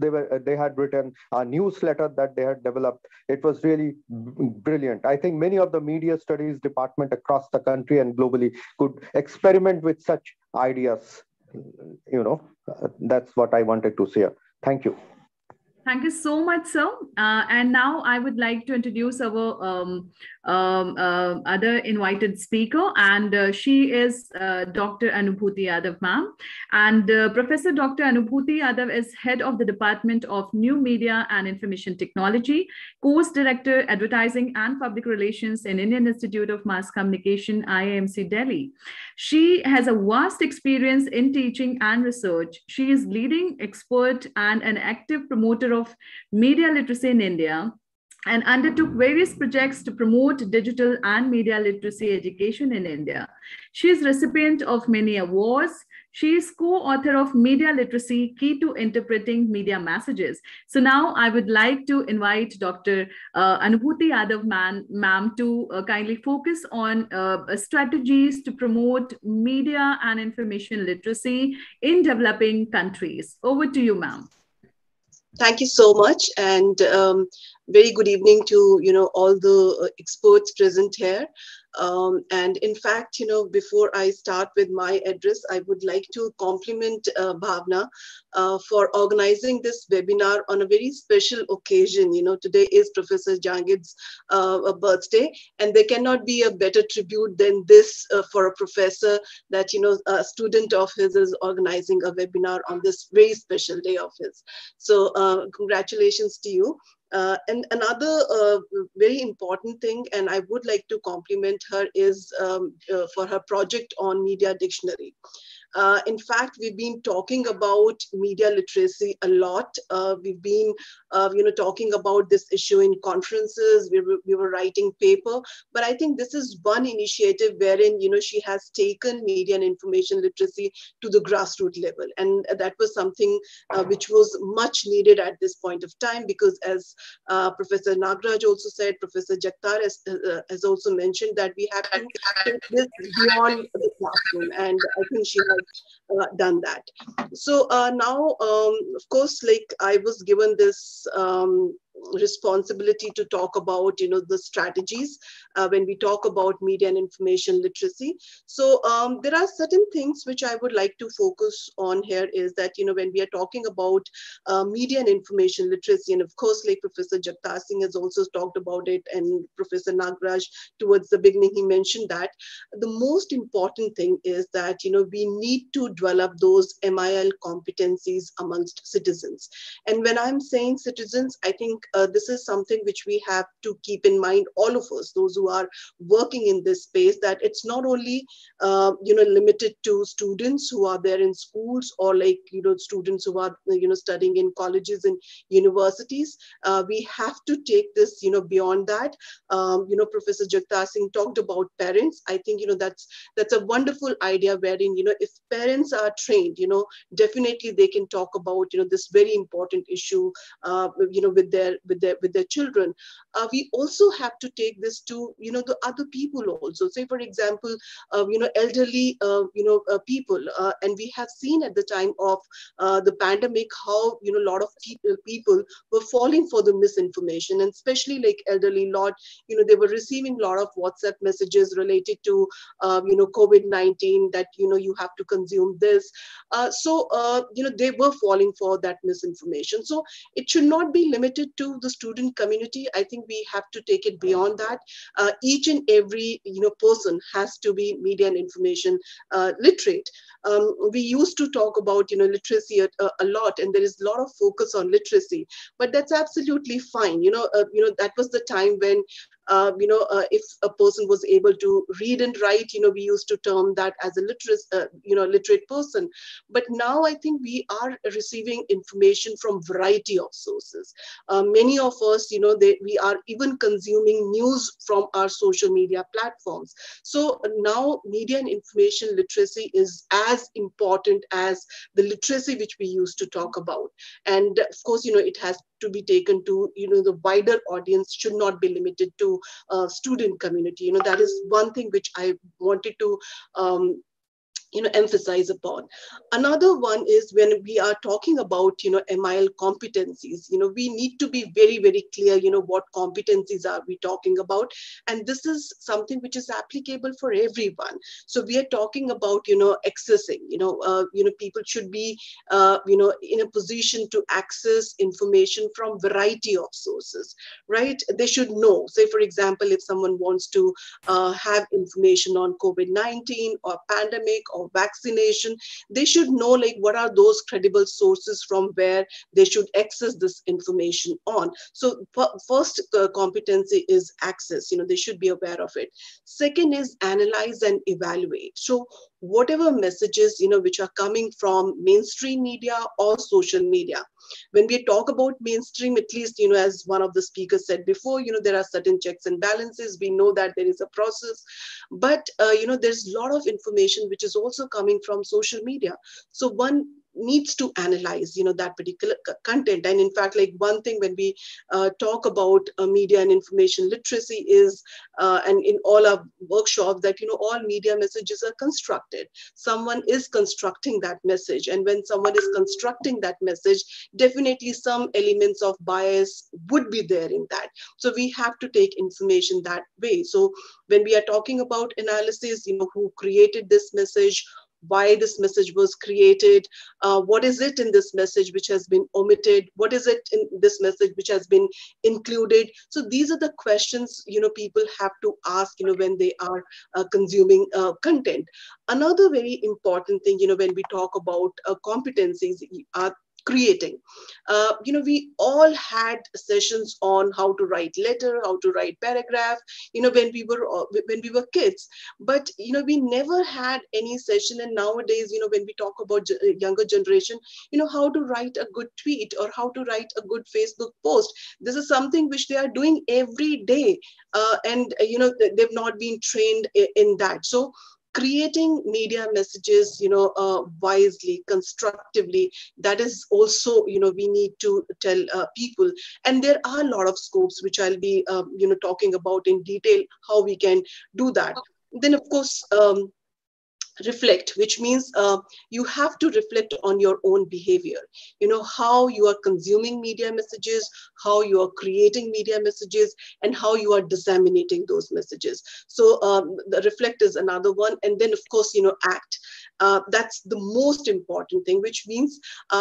Speaker 4: they had written, a newsletter that they had developed. It was really brilliant. I think many of the media studies department across the country and globally could experiment with such ideas. That's what I wanted to say. Thank you.
Speaker 1: Thank you so much, sir. And now I would like to introduce our other invited speaker, and she is Dr. Anubhuti Yadav, ma'am. And Professor Dr. Anubhuti Yadav is head of the Department of New Media and Information Technology, course director, advertising and public relations in Indian Institute of Mass Communication, IIMC, Delhi. She has a vast experience in teaching and research. She is leading expert and an active promoter of media literacy in India, and undertook various projects to promote digital and media literacy education in India. She is recipient of many awards. She is co-author of Media Literacy, Key to Interpreting Media Messages. So now I would like to invite Dr. Anubhuti Yadav ma'am to kindly focus on strategies to promote media and information literacy in developing countries. Over to you, ma'am.
Speaker 5: Thank you so much, and very good evening to all the experts present here. And in fact, before I start with my address, I would like to compliment Bhavna for organizing this webinar on a very special occasion. Today is Professor Jangid's birthday, and there cannot be a better tribute than this for a professor that, a student of his is organizing a webinar on this very special day of his. So congratulations to you. And another very important thing, and I would like to compliment her, is for her project on media dictionary. In fact, we've been talking about media literacy a lot. We've been, talking about this issue in conferences. We were writing paper, but I think this is one initiative wherein, she has taken media and information literacy to the grassroots level. And that was something which was much needed at this point of time, because as Professor Nagraj also said, Professor Jagtar has also mentioned that we have to take this beyond the classroom. And I think she has done that. So now, of course, like I was given this responsibility to talk about, the strategies when we talk about media and information literacy. So there are certain things which I would like to focus on here is that, when we are talking about media and information literacy, and of course, like Professor Jagtar Singh has also talked about it, and Professor Nagraj towards the beginning, he mentioned that the most important thing is that, we need to develop those MIL competencies amongst citizens. And when I'm saying citizens, I think this is something which we have to keep in mind, all of us, those who are working in this space, that it's not only, limited to students who are there in schools or like, students who are, studying in colleges and universities. We have to take this, beyond that. Professor Jagtar Singh talked about parents. I think, that's a wonderful idea wherein, if parents are trained, definitely they can talk about, this very important issue, with their children. We also have to take this to, the other people also. Say, for example, elderly, people, and we have seen at the time of the pandemic how, a lot of people were falling for the misinformation, and especially like elderly lot, they were receiving a lot of WhatsApp messages related to, COVID-19, that, you have to consume this. So, they were falling for that misinformation. So it should not be limited to the student community. I think we have to take it beyond that. Each and every, person has to be media and information literate. We used to talk about, literacy a lot, and there is a lot of focus on literacy, but that's absolutely fine. That was the time when if a person was able to read and write, we used to term that as a literate person. But now I think we are receiving information from variety of sources. Many of us, we are even consuming news from our social media platforms. So now media and information literacy is as important as the literacy which we used to talk about. And of course, it has to be taken to, the wider audience, should not be limited to student community. That is one thing which I wanted to emphasize upon. Another one is when we are talking about, MIL competencies, we need to be very, very clear, what competencies are we talking about. And this is something which is applicable for everyone. So we are talking about, accessing, people should be, in a position to access information from variety of sources, right? They should know, say, for example, if someone wants to have information on COVID-19 or pandemic or vaccination, they should know like what are those credible sources from where they should access this information on. So first competency is access, they should be aware of it. Second is analyze and evaluate. So whatever messages, which are coming from mainstream media or social media. When we talk about mainstream, at least, as one of the speakers said before, there are certain checks and balances. We know that there is a process, but, there's a lot of information which is also coming from social media. So one needs to analyze, that particular content. And in fact, like one thing when we talk about media and information literacy is, and in all our workshops, that, all media messages are constructed. Someone is constructing that message. And when someone is constructing that message, definitely some elements of bias would be there in that. So we have to take information that way. So when we are talking about analysis, who created this message, why this message was created, what is it in this message which has been omitted, what is it in this message which has been included. So these are the questions, people have to ask, when they are consuming content. Another very important thing, when we talk about competencies are creating. We all had sessions on how to write letter, how to write paragraph, when we were kids. But, we never had any session. And nowadays, when we talk about younger generation, how to write a good tweet or how to write a good Facebook post. This is something which they are doing every day. And, they've not been trained in that. So creating media messages, wisely, constructively, that is also, we need to tell people. And there are a lot of scopes which I'll be, talking about in detail, how we can do that. Then, of course, reflect, which means you have to reflect on your own behavior, how you are consuming media messages, how you are creating media messages, and how you are disseminating those messages. So the reflect is another one. And then, of course, act. That's the most important thing, which means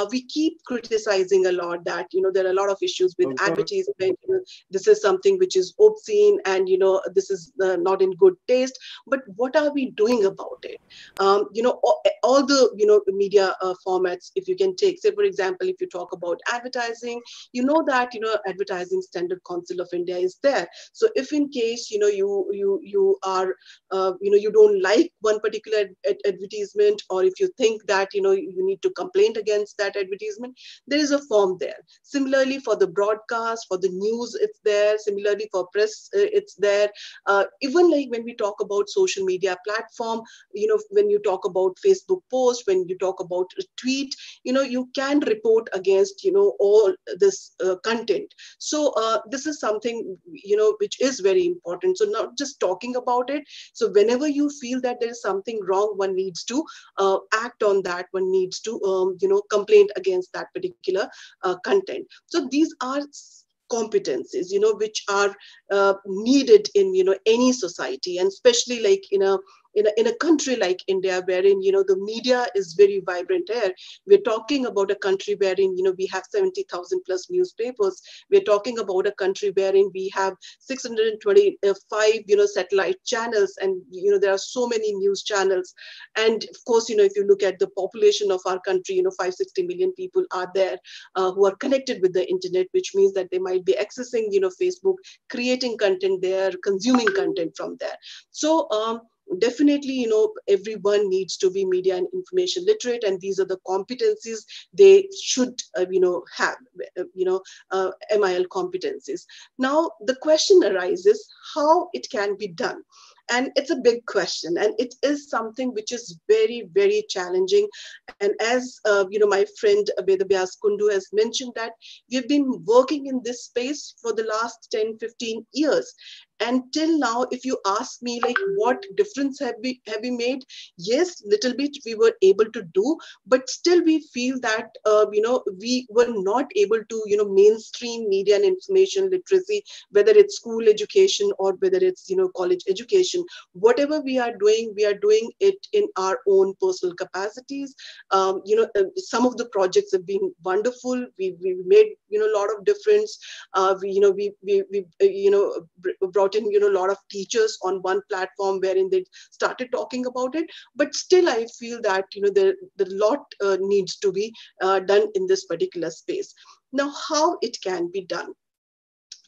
Speaker 5: we keep criticizing a lot that, there are a lot of issues with advertisement. This is something which is obscene and, this is not in good taste. But what are we doing about it? All the, media formats, if you can take, say, for example, if you talk about advertising, that, Advertising Standard Council of India is there. So if in case, you are, you don't like one particular advertisement, or if you think that, you need to complain against that advertisement, there is a form there. Similarly, for the broadcast, for the news, it's there. Similarly, for press, it's there. Even like when we talk about social media platform, when you talk about Facebook post, when you talk about a tweet, you can report against, all this content. So this is something, which is very important. So not just talking about it. So whenever you feel that there is something wrong, one needs to act on that. One needs to, complain against that particular content. So these are competencies, which are needed in, any society, and especially like in a in a country like India, wherein, the media is very vibrant here. We're talking about a country wherein, we have 70,000 plus newspapers. We're talking about a country wherein we have 625, satellite channels, and, there are so many news channels. And of course, if you look at the population of our country, 560 million people are there who are connected with the internet, which means that they might be accessing, Facebook, creating content there, consuming content from there. So definitely, everyone needs to be media and information literate, and these are the competencies they should, have, MIL competencies. Now, the question arises how it can be done. And it's a big question, and it is something which is very, very challenging. And as my friend Bajmc Kundu has mentioned, that we've been working in this space for the last 10, 15 years. And till now, if you ask me, like, what difference have we made? Yes, little bit we were able to do, but still we feel that, we were not able to, mainstream media and information literacy, whether it's school education or whether it's, college education. Whatever we are doing it in our own personal capacities. Some of the projects have been wonderful. We made, a lot of difference. We brought in, a lot of teachers on one platform wherein they started talking about it. But still, I feel that, the lot needs to be done in this particular space. Now, how it can be done?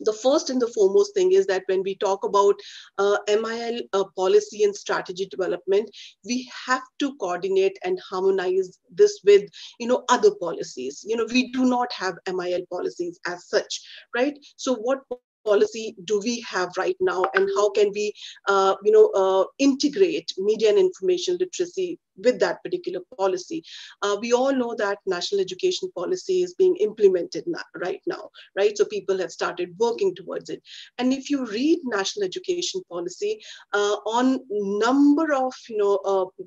Speaker 5: The first and the foremost thing is that when we talk about MIL policy and strategy development, we have to coordinate and harmonize this with, other policies. We do not have MIL policies as such, right? So what policy do we have right now, and how can we integrate media and information literacy with that particular policy? We all know that national education policy is being implemented right now, right? So people have started working towards it. And if you read national education policy, on number of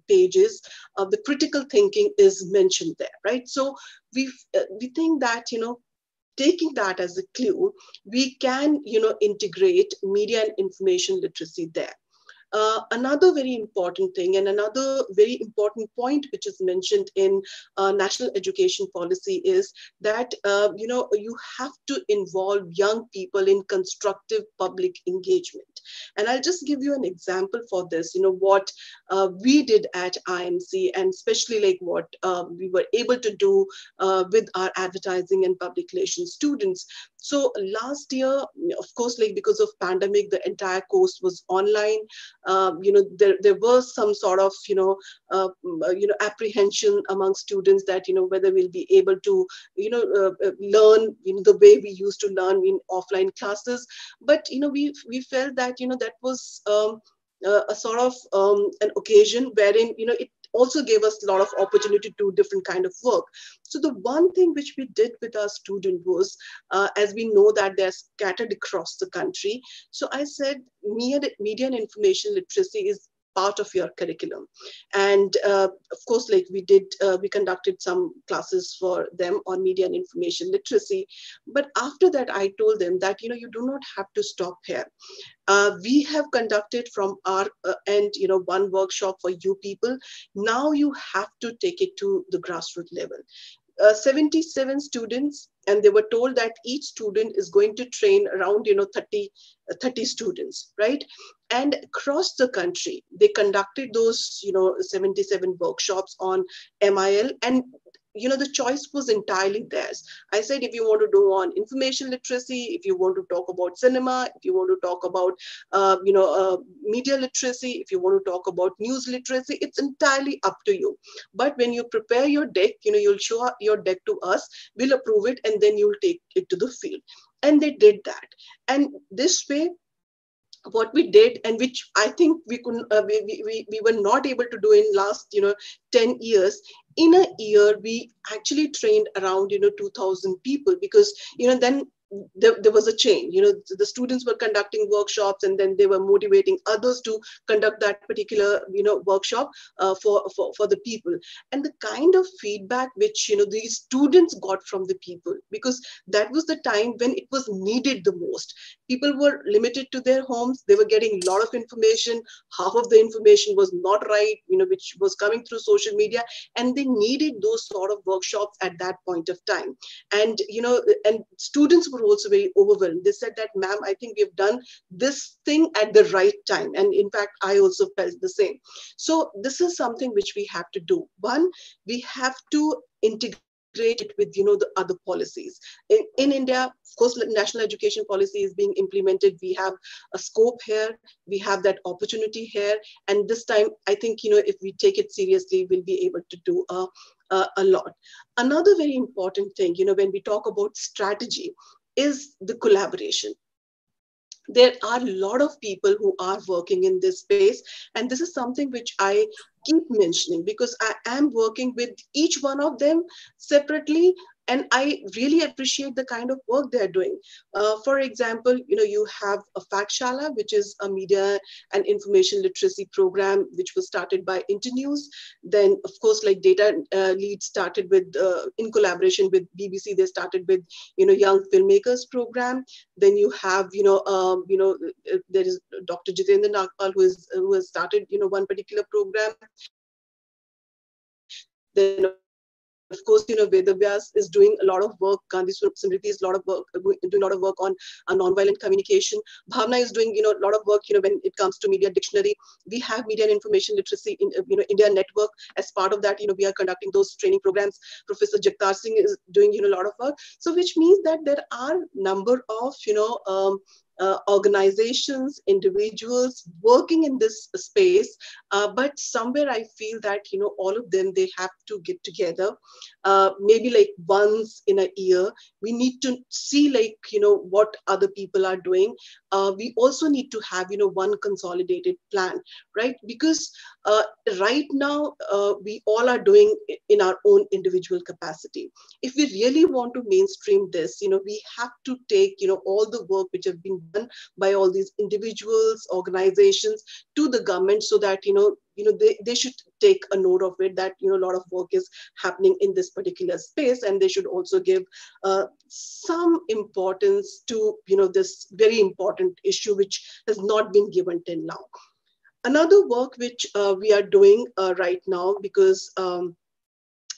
Speaker 5: pages, the critical thinking is mentioned there, right? So we think that taking that as a clue, we can, integrate media and information literacy there. Another very important thing, and another very important point which is mentioned in national education policy, is that you have to involve young people in constructive public engagement. And I'll just give you an example for this. What we did at IMC, and especially like what we were able to do with our advertising and public relations students. So last year, of course, like because of pandemic, the entire course was online. There was some sort of apprehension among students that whether we'll be able to learn the way we used to learn in offline classes. But we felt that that was a sort of an occasion wherein it also gave us a lot of opportunity to do different kind of work. So the one thing which we did with our student was, as we know that they're scattered across the country, so I said media and information literacy is part of your curriculum. And of course, like we conducted some classes for them on media and information literacy. But after that, I told them that, you do not have to stop here. We have conducted from our end, one workshop for you people. Now you have to take it to the grassroots level. 77 students, and they were told that each student is going to train around 30 students, right? And across the country, they conducted those 77 workshops on MIL, and the choice was entirely theirs. I said, if you want to do on information literacy, if you want to talk about cinema, if you want to talk about media literacy, if you want to talk about news literacy, it's entirely up to you. But when you prepare your deck, you'll show your deck to us, we'll approve it, and then you'll take it to the field. And they did that. And this way, what we did, and which I think we couldn't, we were not able to do in last 10 years. In a year, we actually trained around 2,000 people, because then there was a change. The students were conducting workshops, and then they were motivating others to conduct that particular, workshop for the people. And the kind of feedback which, these students got from the people, because that was the time when it was needed the most. People were limited to their homes. They were getting a lot of information. Half of the information was not right, which was coming through social media, and they needed those sort of workshops at that point of time. And, and students were also very overwhelmed. They said that, ma'am, I think we've done this thing at the right time. And in fact, I also felt the same. So this is something which we have to do. One, we have to integrate it with, the other policies. In India, of course, national education policy is being implemented. We have a scope here. We have that opportunity here. And this time, I think, if we take it seriously, we'll be able to do a lot. Another very important thing, when we talk about strategy, is the collaboration. There are a lot of people who are working in this space. And this is something which I keep mentioning, because I am working with each one of them separately. And I really appreciate the kind of work they're doing. For example, you have a Fakshala, which is a media and information literacy program, which was started by Internews. Then, of course, like Data Lead started with, in collaboration with BBC, they started with, Young Filmmakers program. Then you have, there is Dr. Jitendra Nagpal, who has started, one particular program. Then, of course, Vedavyas is doing a lot of work. Gandhi Smriti is doing a lot of work on nonviolent communication. Bhavna is doing, a lot of work, when it comes to media dictionary. We have media and information literacy in, India Network. As part of that, we are conducting those training programs. Professor Jagtar Singh is doing, a lot of work. So which means that there are number of, organizations, individuals working in this space, but somewhere I feel that, all of them, they have to get together, maybe like once in a year. We need to see, like, what other people are doing. We also need to have, one consolidated plan, right? Because right now, we all are doing in our own individual capacity. If we really want to mainstream this, we have to take, all the work which have been done by all these individuals, organizations, to the government, so that, they should take a note of it, that, a lot of work is happening in this particular space, and they should also give some importance to, this very important issue, which has not been given till now. Another work which we are doing right now, because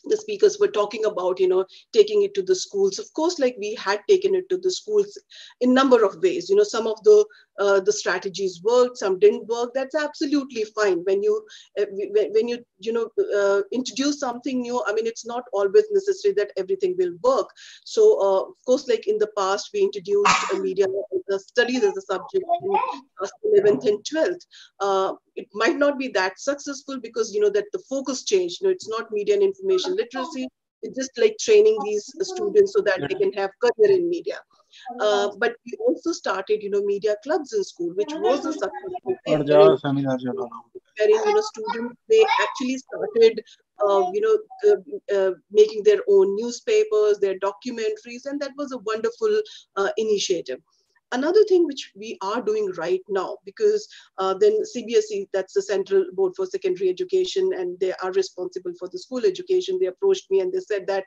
Speaker 5: the speakers were talking about, taking it to the schools. Of course, like we had taken it to the schools in number of ways. Some of the strategies worked, some didn't work. That's absolutely fine. When you introduce something new, I mean, it's not always necessary that everything will work. So of course, like in the past, we introduced media studies as a subject in 11th and 12th. It might not be that successful, because that the focus changed. It's not media and information literacy. It's just like training these students so that they can have career in media. But we also started, media clubs in school, which was a successful thing. Wherein, students, they actually started, making their own newspapers, their documentaries, and that was a wonderful initiative. Another thing which we are doing right now, because then CBSE, that's the Central Board for Secondary Education, and they are responsible for the school education. They approached me and they said that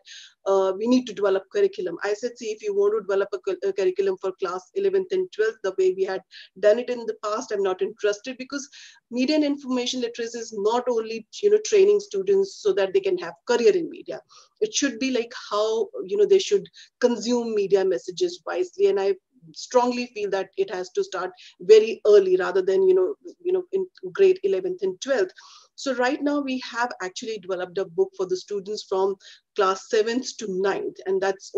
Speaker 5: we need to develop curriculum. I said, see, if you want to develop a curriculum for class 11th and 12th, the way we had done it in the past, I'm not interested, because media and information literacy is not only, training students so that they can have career in media. It should be like how, they should consume media messages wisely. And I strongly feel that it has to start very early, rather than in grade 11th and 12th. So right now we have actually developed a book for the students from class 7th to 9th, and that's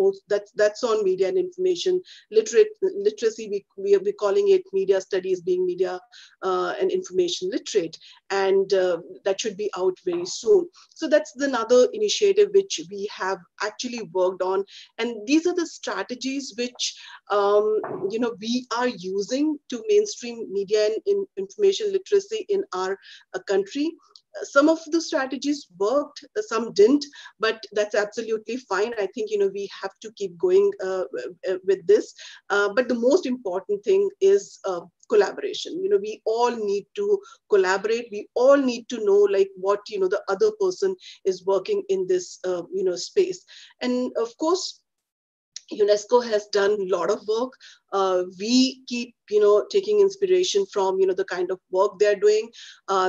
Speaker 5: on media and information literacy. We're calling it media studies, being media and information literate, and that should be out very soon. So that's another initiative which we have actually worked on, and these are the strategies which we are using to mainstream media and information literacy in our country. some of the strategies worked, some didn't, but that's absolutely fine. I think, we have to keep going with this. But the most important thing is collaboration. We all need to collaborate. We all need to know like what, the other person is working in this, space. And of course, UNESCO has done a lot of work. We keep, taking inspiration from, the kind of work they're doing.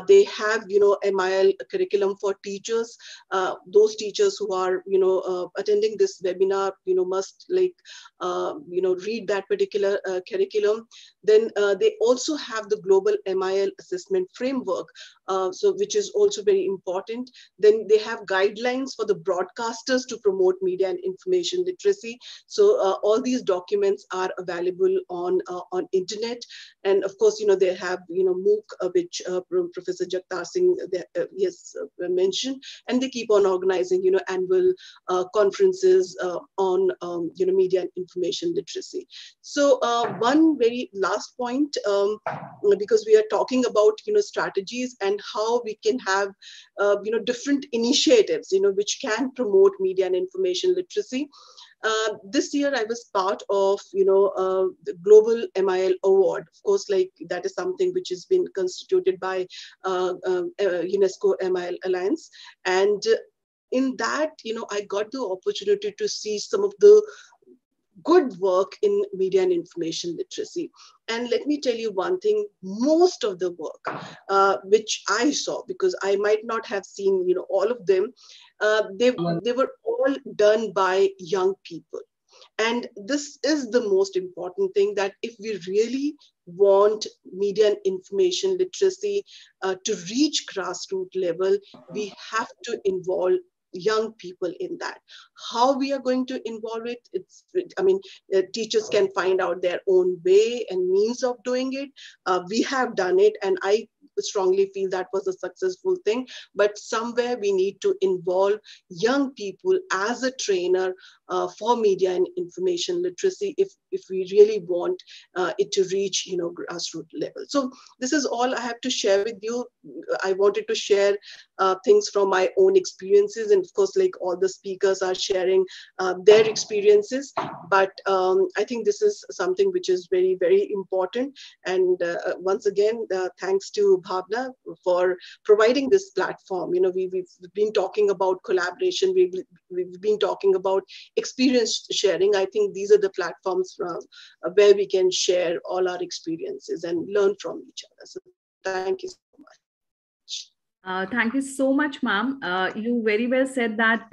Speaker 5: They have, MIL curriculum for teachers. Those teachers who are, attending this webinar, must like, read that particular curriculum. Then they also have the global MIL assessment framework, which is also very important. Then they have guidelines for the broadcasters to promote media and information literacy. So all these documents are available on internet. And of course, they have, MOOC, which Professor Jagtar Singh has mentioned, and they keep on organizing, annual conferences on, media and information literacy. So one very last point, because we are talking about, strategies and how we can have, different initiatives, which can promote media and information literacy. This year I was part of, the Global MIL Award. Of course, like that is something which has been constituted by UNESCO MIL Alliance. And in that, I got the opportunity to see some of the good work in media and information literacy. And let me tell you one thing, most of the work which I saw, because I might not have seen, all of them, they were all done by young people. And this is the most important thing, that if we really want media and information literacy to reach grassroots level, we have to involve young people in that. How we are going to involve it, teachers can find out their own way and means of doing it. We have done it, and I strongly feel that was a successful thing. But somewhere we need to involve young people as a trainer for media and information literacy if we really want it to reach, grassroots level. So this is all I have to share with you. I wanted to share things from my own experiences, and of course, like all the speakers are sharing their experiences. But I think this is something which is very, very important. And once again, thanks to Bhavna for providing this platform. We've been talking about collaboration. We've been talking about experience sharing. I think these are the platforms from where we can share all our experiences and learn from each other. So thank you so much.
Speaker 1: Thank you so much, ma'am. You very well said that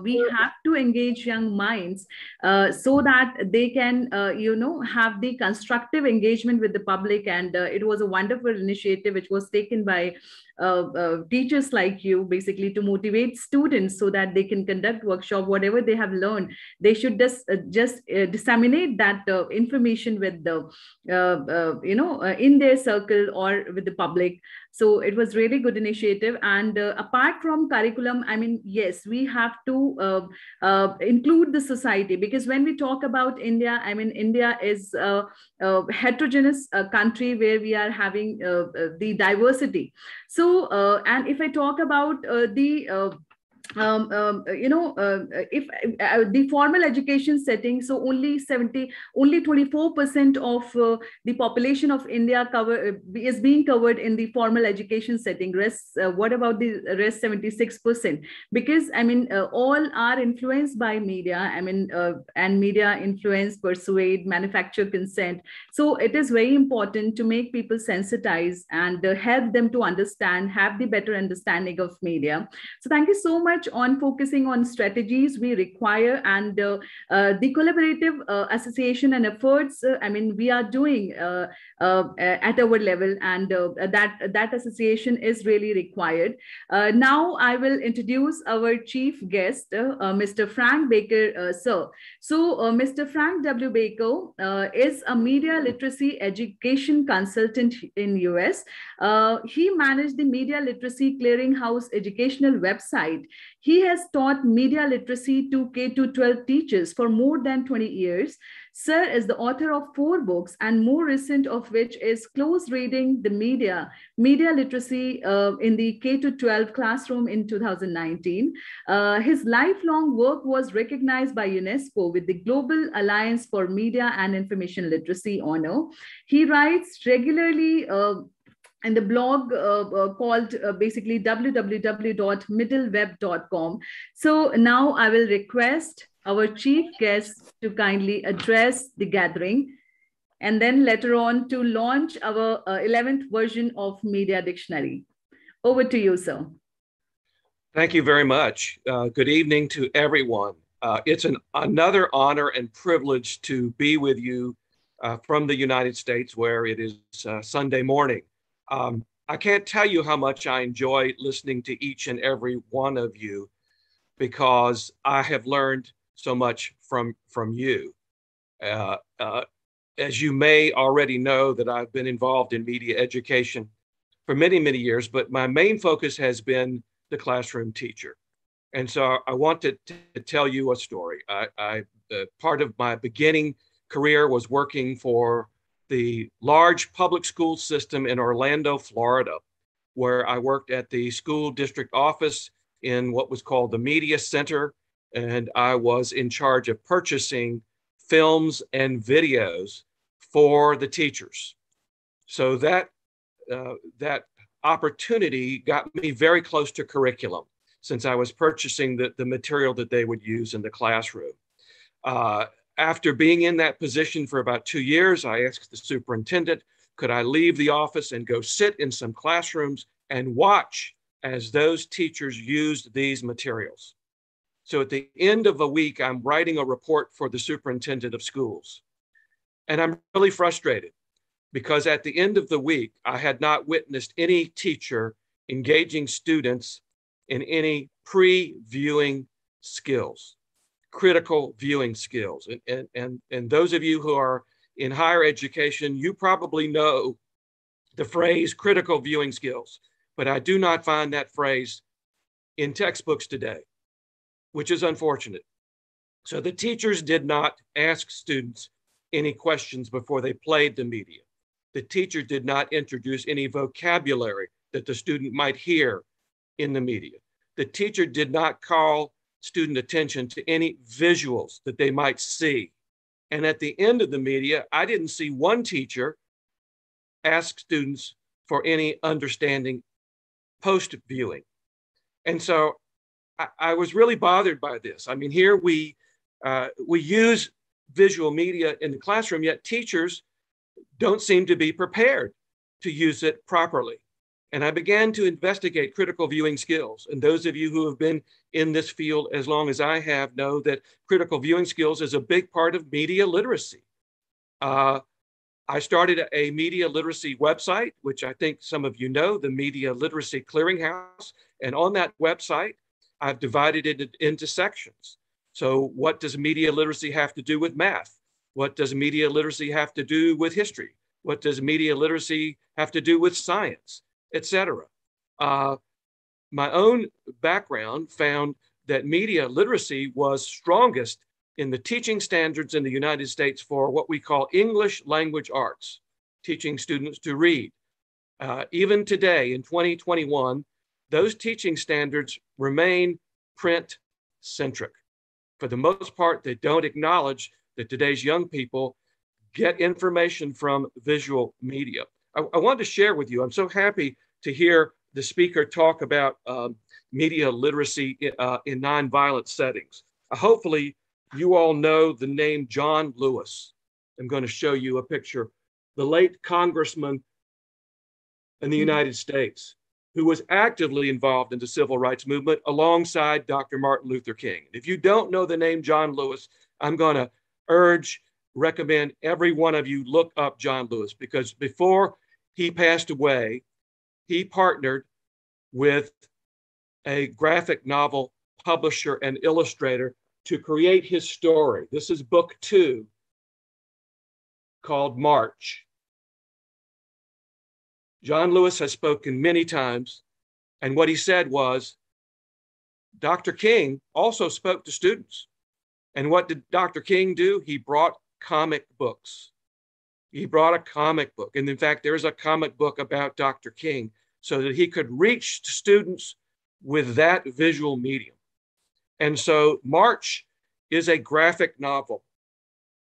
Speaker 1: we have to engage young minds so that they can, have the constructive engagement with the public. And it was a wonderful initiative which was taken by teachers like you, basically to motivate students so that they can conduct workshop. Whatever they have learned, they should just disseminate that information with the, in their circle or with the public. So it was really good initiative. And apart from curriculum, yes, we have to include the society, because when we talk about India, India is a heterogeneous country where we are having the diversity. So, and if I talk about if the formal education setting, so only 24% of the population of India is being covered in the formal education setting. What about the rest 76%? Because all are influenced by media. And media influence, persuade, manufacture consent. So it is very important to make people sensitized and help them to understand, have the better understanding of media. So thank you so much on focusing on strategies we require, and the collaborative association and efforts, we are doing at our level, and that association is really required. Now I will introduce our chief guest, Mr. Frank Baker, sir. So Mr. Frank W. Baker is a media literacy education consultant in US. He managed the Media Literacy Clearinghouse educational website. He has taught media literacy to K-12 teachers for more than 20 years. Sir is the author of 4 books, and more recent of which is Close Reading the Media Literacy in the K-12 classroom in 2019. His lifelong work was recognized by UNESCO with the Global Alliance for Media and Information Literacy honor. He writes regularly and the blog called basically www.middleweb.com. So now I will request our chief guest to kindly address the gathering, and then later on to launch our 11th version of Media Dictionary. Over to you, sir.
Speaker 6: Thank you very much. Good evening to everyone. It's another honor and privilege to be with you from the United States, where it is Sunday morning. I can't tell you how much I enjoy listening to each and every one of you, because I have learned so much from you. As you may already know, that I've been involved in media education for many, many years, but my main focus has been the classroom teacher. And so I wanted to tell you a story. Part of my beginning career was working for the large public school system in Orlando, Florida, where I worked at the school district office in what was called the Media Center. And I was in charge of purchasing films and videos for the teachers. So that opportunity got me very close to curriculum, since I was purchasing the material that they would use in the classroom. After being in that position for about 2 years, I asked the superintendent, could I leave the office and go sit in some classrooms and watch as those teachers used these materials? So at the end of a week, I'm writing a report for the superintendent of schools. And I'm really frustrated, because at the end of the week, I had not witnessed any teacher engaging students in any pre-viewing skills, critical viewing skills. And those of you who are in higher education, you probably know the phrase critical viewing skills, but I do not find that phrase in textbooks today, which is unfortunate. So the teachers did not ask students any questions before they played the media. The teacher did not introduce any vocabulary that the student might hear in the media. The teacher did not call student attention to any visuals that they might see. And at the end of the media, I didn't see one teacher ask students for any understanding post-viewing. And so I was really bothered by this. I mean, here we use visual media in the classroom, yet teachers don't seem to be prepared to use it properly. And I began to investigate critical viewing skills. And those of you who have been in this field as long as I have know that critical viewing skills is a big part of media literacy. I started a media literacy website, which I think some of you know, the Media Literacy Clearinghouse. And on that website, I've divided it into sections. So what does media literacy have to do with math? What does media literacy have to do with history? What does media literacy have to do with science, etc.? My own background found that media literacy was strongest in the teaching standards in the United States for what we call English language arts, teaching students to read. Even today in 2021, those teaching standards remain print-centric. For the most part, they don't acknowledge that today's young people get information from visual media. I wanted to share with you, I'm so happy to hear the speaker talk about media literacy in nonviolent settings. Hopefully, you all know the name John Lewis. I'm going to show you a picture. The late congressman in the United States, who was actively involved in the civil rights movement alongside Dr. Martin Luther King. If you don't know the name John Lewis, I'm going to recommend every one of you look up John Lewis, because before he passed away, he partnered with a graphic novel publisher and illustrator to create his story. This is book 2, called March. John Lewis has spoken many times, and what he said was, Dr. King also spoke to students. And what did Dr. King do? He brought comic books. He brought a comic book. And in fact, there's a comic book about Dr. King so that he could reach students with that visual medium. And so March is a graphic novel.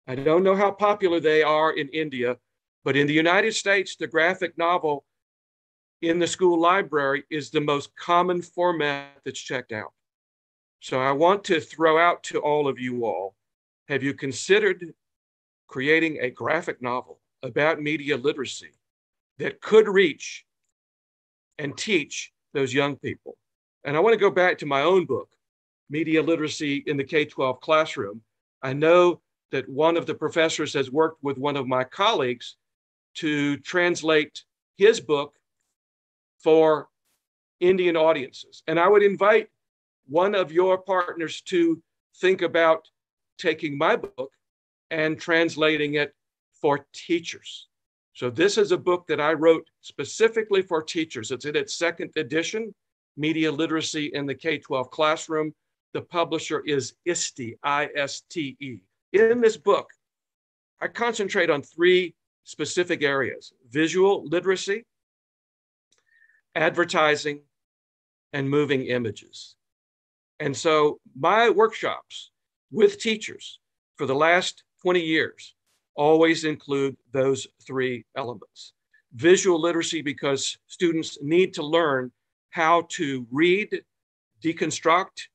Speaker 6: I don't know how popular they are in India, but in the United States, the graphic novel in the school library is the most common format that's checked out. So I want to throw out to all of you all, have you considered creating a graphic novel about media literacy that could reach and teach those young people? And I want to go back to my own book, Media Literacy in the K-12 Classroom. I know that one of the professors has worked with one of my colleagues to translate his book for Indian audiences. And I would invite one of your partners to think about taking my book and translating it for teachers. So this is a book that I wrote specifically for teachers. It's in its second edition, Media Literacy in the K-12 Classroom. The publisher is ISTE, I-S-T-E. In this book, I concentrate on three specific areas: visual literacy, advertising, and moving images. And so my workshops with teachers for the last 20 years always include those three elements. Visual literacy, because students need to learn how to read, deconstruct,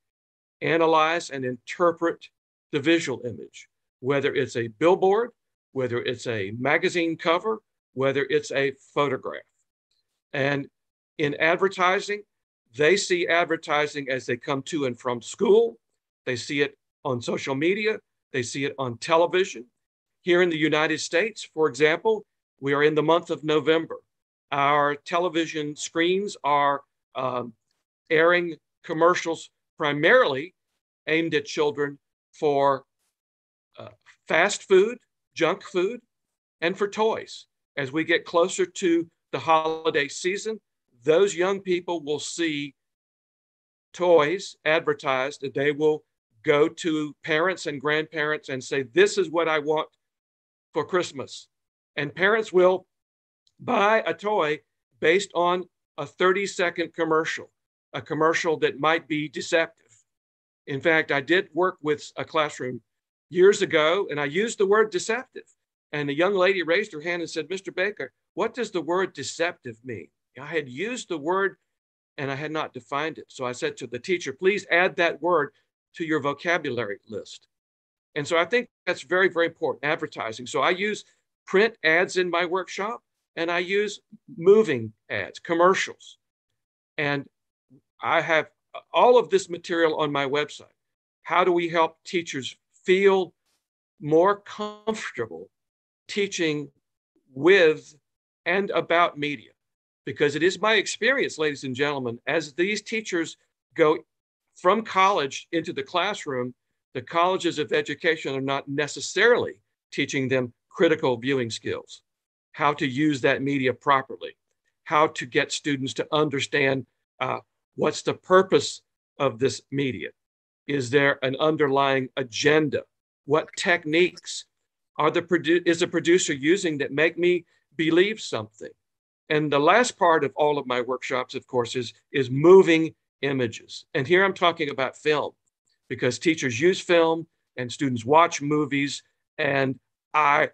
Speaker 6: analyze, and interpret the visual image, whether it's a billboard, whether it's a magazine cover, whether it's a photograph. And in advertising, they see advertising as they come to and from school. They see it on social media. They see it on television. Here in the United States, for example, we are in the month of November. Our television screens are airing commercials primarily aimed at children for fast food, junk food, and for toys. As we get closer to the holiday season, those young people will see toys advertised, and they will go to parents and grandparents and say, this is what I want for Christmas. And parents will buy a toy based on a 30-second commercial, a commercial that might be deceptive. In fact, I did work with a classroom years ago, and I used the word deceptive. And a young lady raised her hand and said, Mr. Baker, what does the word deceptive mean? I had used the word and I had not defined it. So I said to the teacher, please add that word to your vocabulary list. And so I think that's very, very important, advertising. So I use print ads in my workshop, and I use moving ads, commercials. And I have all of this material on my website. How do we help teachers feel more comfortable teaching with and about media? Because it is my experience, ladies and gentlemen, as these teachers go from college into the classroom, the colleges of education are not necessarily teaching them critical viewing skills, how to use that media properly, how to get students to understand what's the purpose of this media. Is there an underlying agenda? What techniques is the producer using that make me believe something? And the last part of all of my workshops, of course, is moving images. And here I'm talking about film, because teachers use film and students watch movies. And I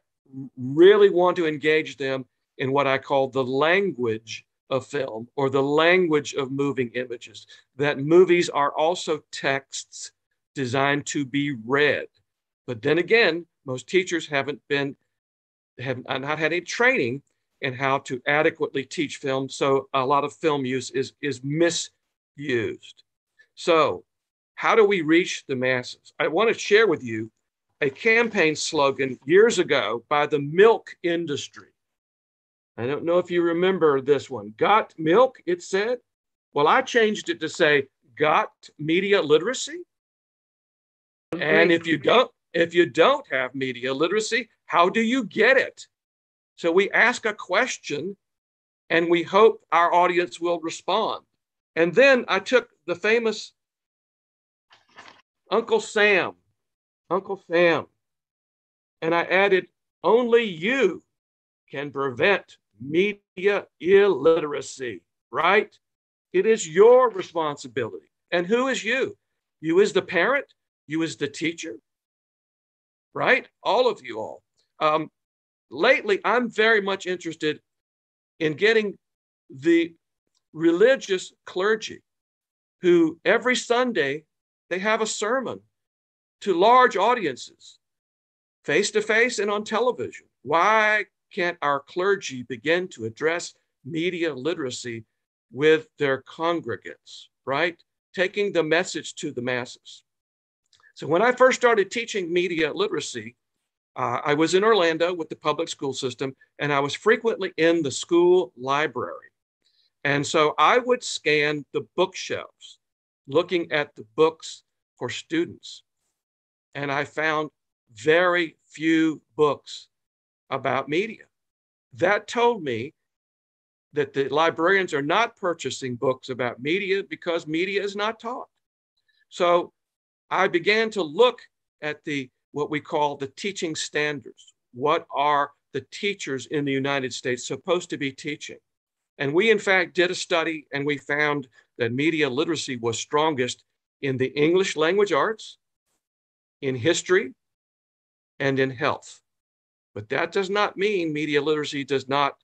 Speaker 6: really want to engage them in what I call the language of film, or the language of moving images, that movies are also texts designed to be read. But then again, most teachers have not had any training in how to adequately teach film. So a lot of film use is misused. So how do we reach the masses? I want to share with you a campaign slogan years ago by the milk industry. I don't know if you remember this one. Got milk, it said. Well, I changed it to say, got media literacy? And if you don't have media literacy, how do you get it? So we ask a question and we hope our audience will respond. And then I took the famous Uncle Sam, Uncle Sam. And I added, only you can prevent media illiteracy, right? It is your responsibility. And who is you? You as the parent, you as the teacher, right? All of you all. Lately, I'm very much interested in getting the religious clergy who every Sunday, they have a sermon to large audiences, face to face and on television. Why can't our clergy begin to address media literacy with their congregants, right? Taking the message to the masses. So when I first started teaching media literacy, I was in Orlando with the public school system, and I was frequently in the school library. And so I would scan the bookshelves, looking at the books for students. And I found very few books about media. That told me that the librarians are not purchasing books about media because media is not taught. So I began to look at what we call the teaching standards. What are the teachers in the United States supposed to be teaching? And we, in fact, did a study, and we found that media literacy was strongest in the English language arts, in history, and in health. But that does not mean media literacy is not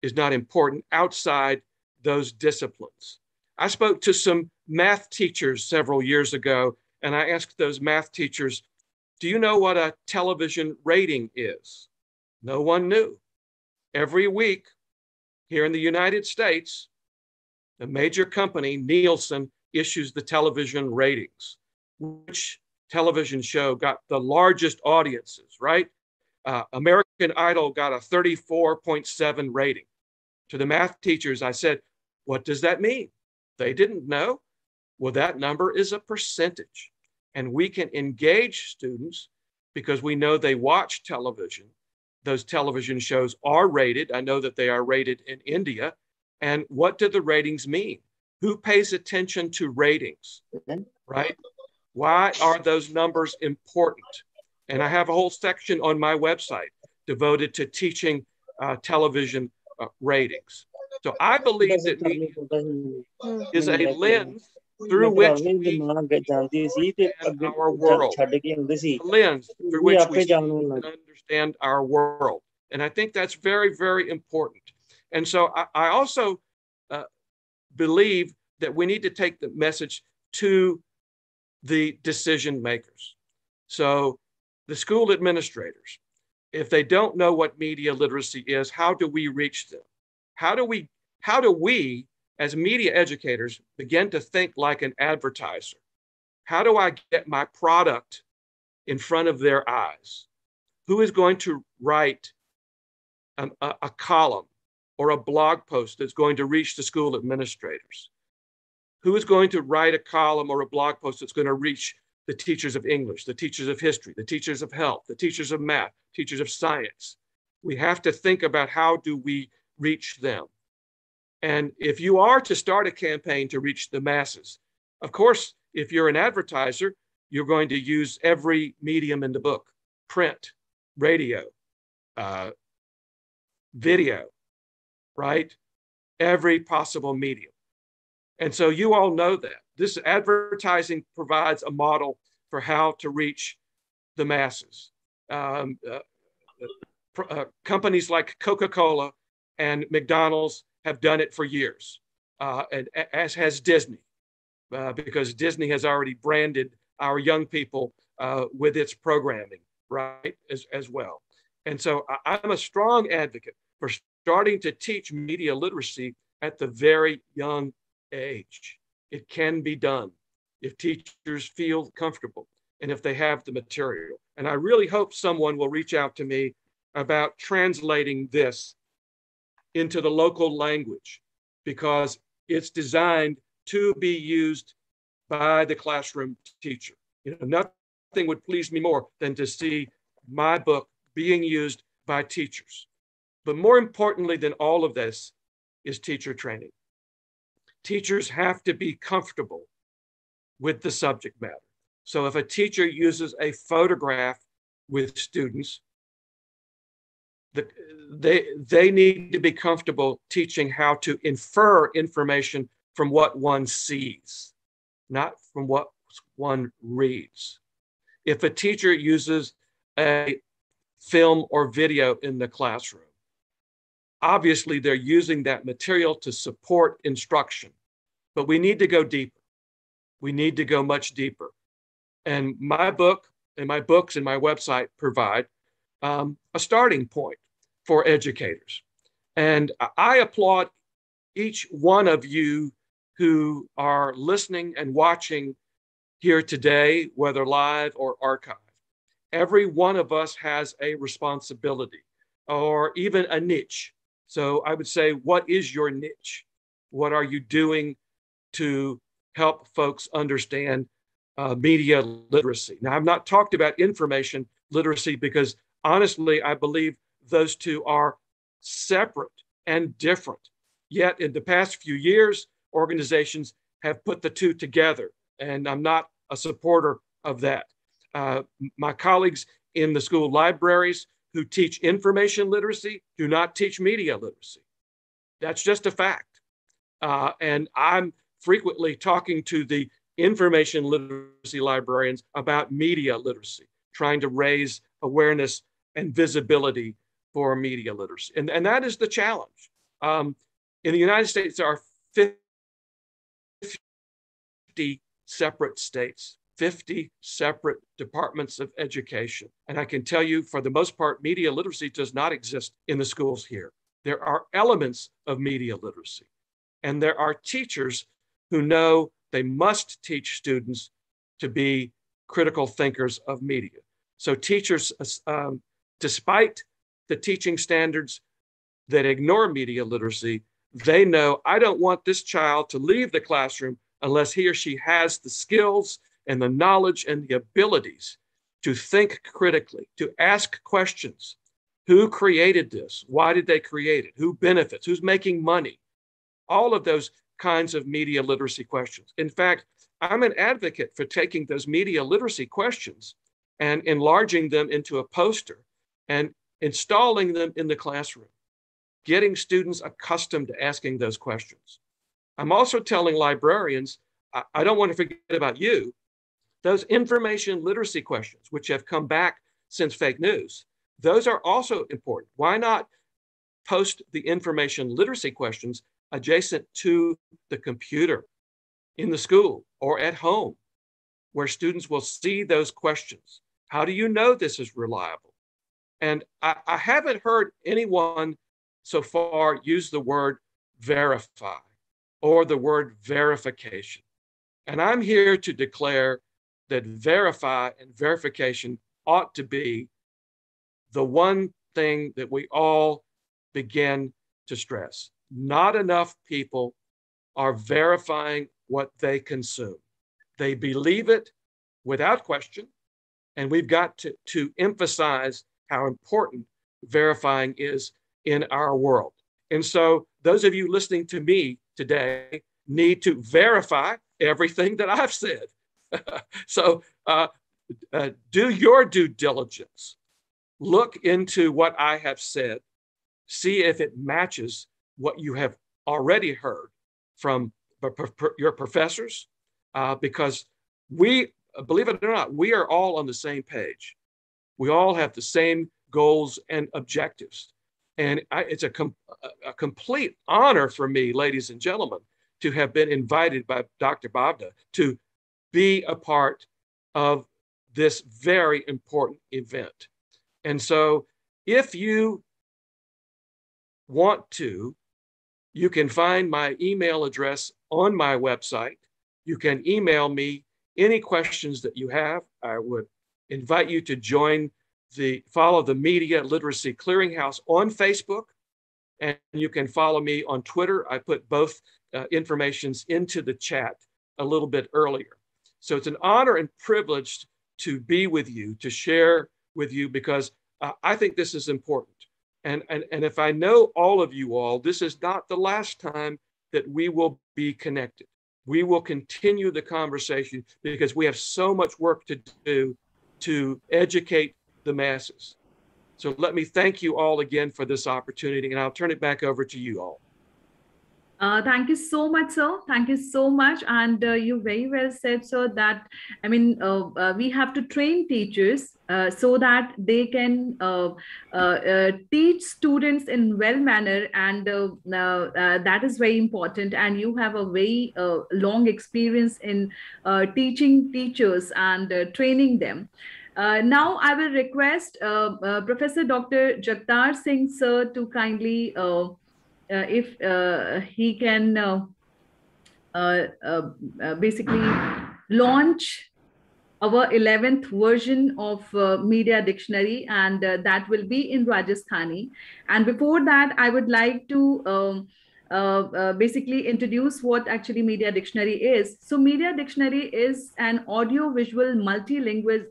Speaker 6: important outside those disciplines. I spoke to some math teachers several years ago, and I asked those math teachers, do you know what a television rating is? No one knew. Every week here in the United States, the major company, Nielsen, issues the television ratings. Which television show got the largest audiences, right? American Idol got a 34.7 rating. To the math teachers, I said, what does that mean? They didn't know. Well, that number is a percentage. And we can engage students because we know they watch television. Those television shows are rated. I know that they are rated in India. And what do the ratings mean? Who pays attention to ratings, right? Why are those numbers important? And I have a whole section on my website devoted to teaching television ratings. So I believe that media is a lens through which we understand our world, a lens through which we understand our world. And I think that's very, very important. And so I also believe that we need to take the message to the decision makers. So the school administrators, if they don't know what media literacy is, how do we reach them? How do we as media educators begin to think like an advertiser? How do I get my product in front of their eyes? Who is going to write a column or a blog post that's going to reach the school administrators? Who is going to write a column or a blog post that's going to reach the teachers of English, the teachers of history, the teachers of health, the teachers of math, teachers of science? We have to think about how do we reach them. And if you are to start a campaign to reach the masses, of course, if you're an advertiser, you're going to use every medium in the book: print, radio, video, right? Every possible medium. And so you all know that. This advertising provides a model for how to reach the masses. Companies like Coca-Cola and McDonald's have done it for years, and as has Disney, because Disney has already branded our young people with its programming, right, as well. And so I'm a strong advocate for starting to teach media literacy at the very young age. It can be done if teachers feel comfortable and if they have the material. And I really hope someone will reach out to me about translating this into the local language, because it's designed to be used by the classroom teacher. You know, nothing would please me more than to see my book being used by teachers. But more importantly than all of this is teacher training. Teachers have to be comfortable with the subject matter. So if a teacher uses a photograph with students, they need to be comfortable teaching how to infer information from what one sees, not from what one reads. If a teacher uses a film or video in the classroom, obviously they're using that material to support instruction, but we need to go deeper. We need to go much deeper. And my book and my books and my website provide a starting point for educators. And I applaud each one of you who are listening and watching here today, whether live or archived. Every one of us has a responsibility or even a niche. So I would say, what is your niche? What are you doing to help folks understand media literacy? Now, I've not talked about information literacy because honestly, I believe those two are separate and different. Yet in the past few years, organizations have put the two together, and I'm not a supporter of that. My colleagues in the school libraries who teach information literacy do not teach media literacy. That's just a fact. And I'm frequently talking to the information literacy librarians about media literacy, trying to raise awareness and visibility for media literacy. And that is the challenge. In the United States, there are 50 separate states, 50 separate departments of education. And I can tell you, for the most part, media literacy does not exist in the schools here. There are elements of media literacy. And there are teachers who know they must teach students to be critical thinkers of media. So teachers, despite the teaching standards that ignore media literacy, they know, I don't want this child to leave the classroom unless he or she has the skills and the knowledge and the abilities to think critically, to ask questions. Who created this? Why did they create it? Who benefits? Who's making money? All of those kinds of media literacy questions. In fact, I'm an advocate for taking those media literacy questions and enlarging them into a poster and installing them in the classroom, getting students accustomed to asking those questions. I'm also telling librarians, I don't want to forget about you. Those information literacy questions, which have come back since fake news, those are also important. Why not post the information literacy questions adjacent to the computer in the school or at home, where students will see those questions? How do you know this is reliable? And I haven't heard anyone so far use the word verify or the word verification. And I'm here to declare that verify and verification ought to be the one thing that we all begin to stress. Not enough people are verifying what they consume. They believe it without question, and we've got to emphasize how important verifying is in our world. And so those of you listening to me today need to verify everything that I've said. So do your due diligence. Look into what I have said. See if it matches what you have already heard from your professors, because we, believe it or not, we are all on the same page. We all have the same goals and objectives. And it's a complete honor for me, ladies and gentlemen, to have been invited by Dr. Bajmc to be a part of this very important event. And so if you want to, you can find my email address on my website. You can email me any questions that you have. I would invite you to follow the Media Literacy Clearinghouse on Facebook, and you can follow me on Twitter. I put both informations into the chat a little bit earlier. So it's an honor and privilege to be with you, to share with you, because I think this is important. And if I know all of you all, this is not the last time that we will be connected. We will continue the conversation because we have so much work to do to educate the masses. So let me thank you all again for this opportunity, and I'll turn it back over to you all.
Speaker 1: Thank you so much, sir. Thank you so much. And you very well said, sir, that, I mean, we have to train teachers so that they can teach students in well manner. And that is very important. And you have a very long experience in teaching teachers and training them. Now I will request Professor Dr. Jagtar Singh, sir, to kindly if he can basically launch our 11th version of Media Dictionary, and that will be in Rajasthani. And before that, I would like to basically introduce what actually Media Dictionary is. So Media Dictionary is an audio-visual multilingual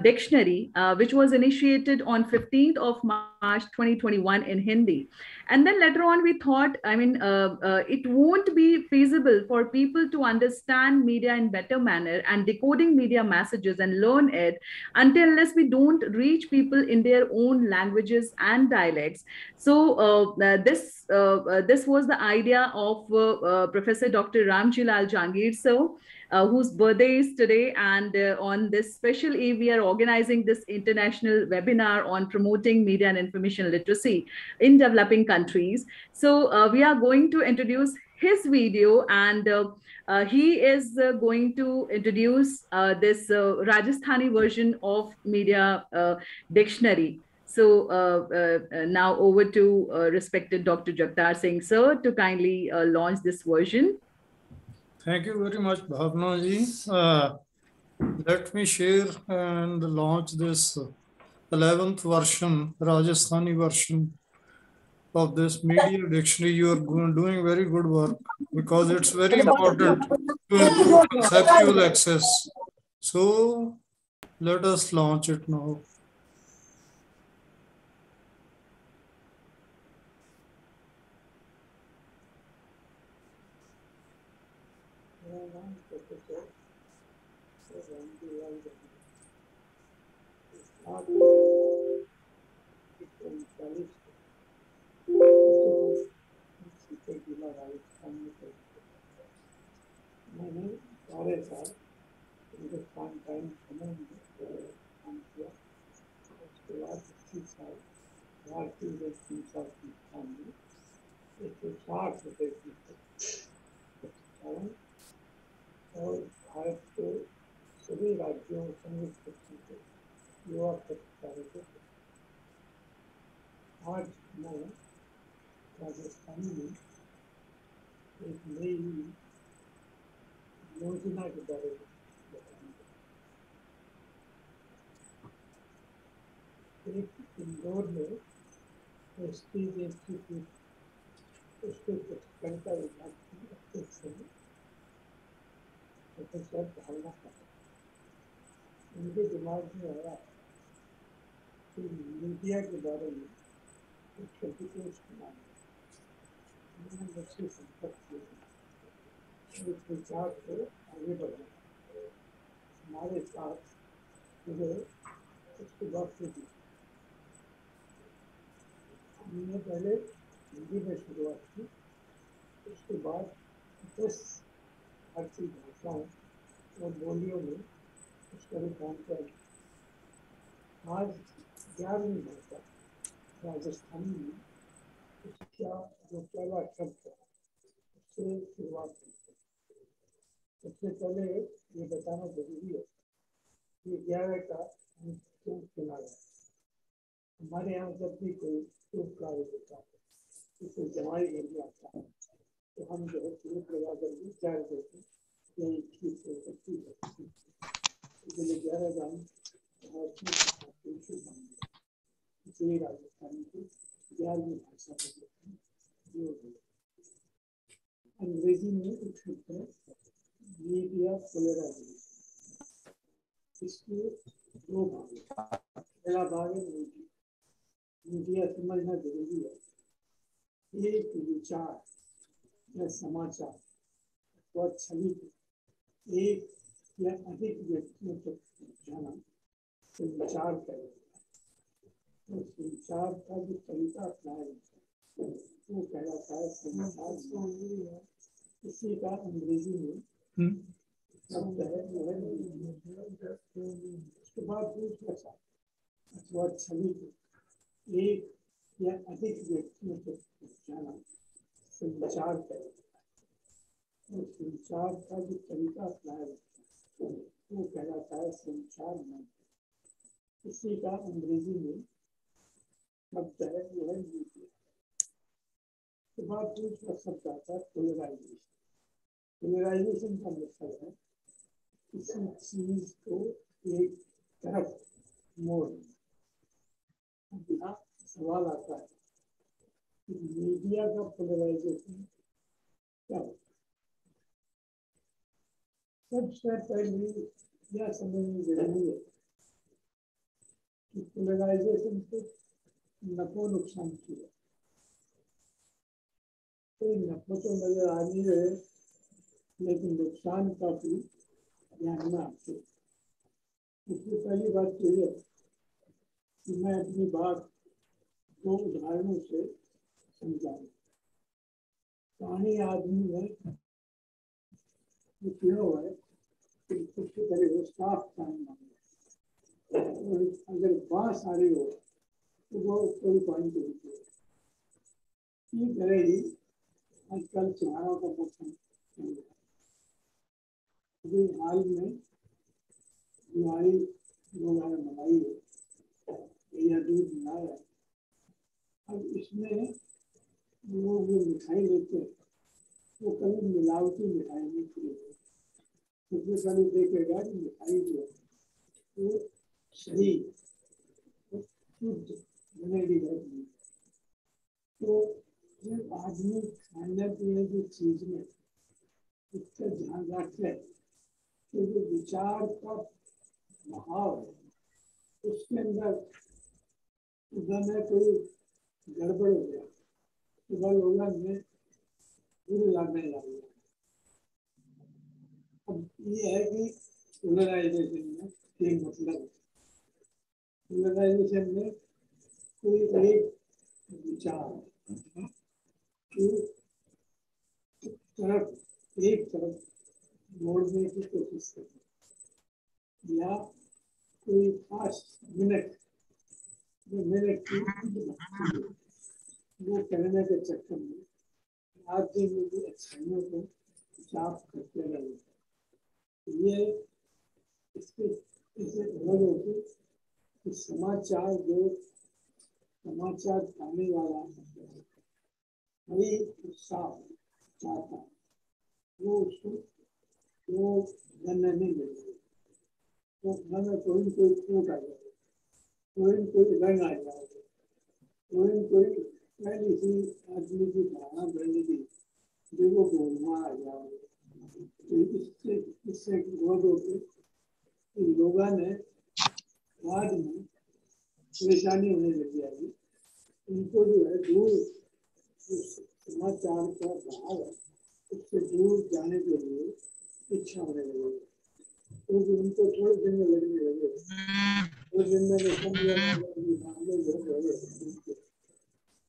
Speaker 1: dictionary, which was initiated on 15th of March 2021 in Hindi. And then later on, we thought, I mean, it won't be feasible for people to understand media in better manner and decoding media messages and learn it unless we don't reach people in their own languages and dialects. So this was the idea of Professor Dr. Ramjilal Jangir, sir, whose birthday is today. And on this special eve, we are organizing this international webinar on promoting media and information literacy in developing countries. So we are going to introduce his video, and he is going to introduce this Rajasthani version of Media Dictionary. So now over to respected Dr. Jagtar Singh, sir, to kindly launch this version.
Speaker 3: Thank you very much, Bhavna ji. Let me share and launch this 11th version, Rajasthani version of this Media Dictionary. You are doing very good work because it's very important to improve conceptual access. So let us launch it now.
Speaker 7: मैंने सारे साल Hindustan times समूह में काम किया। उसके बाद 25 साल भारतीय जनसंख्या संस्थान में 160 रुपये की प्रचारण और भारत के सभी राज्यों और संघ क्षेत्रों के युवा पत्रकारों को। आज मैं राजस्थान में एक नई योजना के बारे में बताऊंगा। एक इंदौर में प्रेस्टीज इंस्टीट्यूट उसके पत्रकारिता विभाग की अध्यक्ष हैं प्रोफेसर भावना। उनके दिमाग में आया कि मीडिया के बारे में एक प्रतिकोष बनाना। उन्होंने मुझसे संपर्क किया, इस विचार को आगे बढ़ाया। हमारे साथ जुड़े उसके बाद से हमने पहले हिंदी में शुरुआत की, उसके बाद 10 भारतीय भाषाओं और बोलियों में उसका रूपांतरण। आज 11वीं भाषा राजस्थानी में उसका जो पहला शब्द है उससे शुरुआत की। सबसे पहले ये बताना जरूरी है कि 11 का शुभ किनारा। हमारे यहाँ जब भी कोई शुभ कार्य होता है, उसे जमाई नहीं आता है, तो हम जो है शुरू लगा कर विचार देते हैं यही ठीक हो सकती है। इसलिए 11 गाँव इसलिए राजस्थानी की 11वीं भाषा है। अंग्रेजी में एक शब्द है मीडिया पोलराइजेशन। इसके 2 भाग हैं। पहला भाग है मीडिया। मीडिया समझना जरूरी है। एक विचार या समाचार वह छवि को एक या अधिक व्यक्तियों तक पहुँचाना संचार करेगा। तो संचार का जो तरीका अपनाया जाता है वो कहलाता है संचार। इसी का अंग्रेजी में शब्द है वो है। उसके बाद दूसरा शब्द अथवा छवि को एक या अधिक व्यक्तियों तक पहुँचाना संचार करेगा। और संचार का जो तरीका अपनाया जाता है वो कहलाता है संचार मंत्र। इसी का अंग्रेजी में शब्द है वो है मीडिया। उसके बाद दूसरा शब्द आता है पोलराइजेशन। पोलराइजेशन का मतलब है किसी चीज को एक तरफ मोड़ना। यहाँ सवाल आता है कि मीडिया का पोलराइजेशन क्या होता है। सबसे पहले यह समझना जरूरी है कि पोलराइजेशन से नफो नुकसान की है। कोई नफो तो नजर आ नहीं रहे लेकिन नुकसान काफी ध्यान में आते। इसलिए पहली बात तो यह कि मैं अपनी बात दो उदाहरणों से समझाऊं। कहानी आदमी है जो क्यों है कि सबसे पहले वो साफ पानी मांगे। अगर बांस आ रही हो तो वो कोई पानी तो होती है। ठीक रहेगी। आजकल त्योहारों का मौसम चल रहा है। अभी हाल में दिवाली वगैरह मनाई है या दूध मिलाया। अब इसमें लोग जो मिठाई लेते हैं वो कभी मिलावटी मिठाई नहीं खरीदते। सबसे पहले देखेगा कि मिठाई जो है वो सही शुद्ध बनेगी नहीं। तो जब आदमी खाने पीने की चीज में इसका ध्यान रखे कि जो विचार का भाव है उसके अंदर में कोई गड़बड़ हो गया तो वह लोग में बुरी लगने लगी। अब ये है कि पोलराइजेशन में एक मतलब पोलराइजेशन में कोई एक विचार की तरफ एक तरफ मोड़ने की कोशिश करना या कोई खास मिनट की वो कहने के चक्कर में आदमी में भी अच्छाइयों को साफ करते रहे। ये इसके इसे अलग होती कि समाचार जो समाचार पाने वाला वही साफ चाहता है वो उसको वो बनने नहीं मिलेगा। तो मन में कोई खोट आ जाएगा, कोई रंग आ जाएगा, कोई पहली सी आदमी की धारणा बनने की जो वो गोलमा आ जाएगा। तो इससे विरोध होकर लोगों ने बाद में परेशानी होने लगी आई। उनको जो है दूर समाचार का भाव है उससे दूर जाने के लिए इच्छा होने लगी। तो उनको थोड़े दिन में लगने लगे, थोड़े दिन में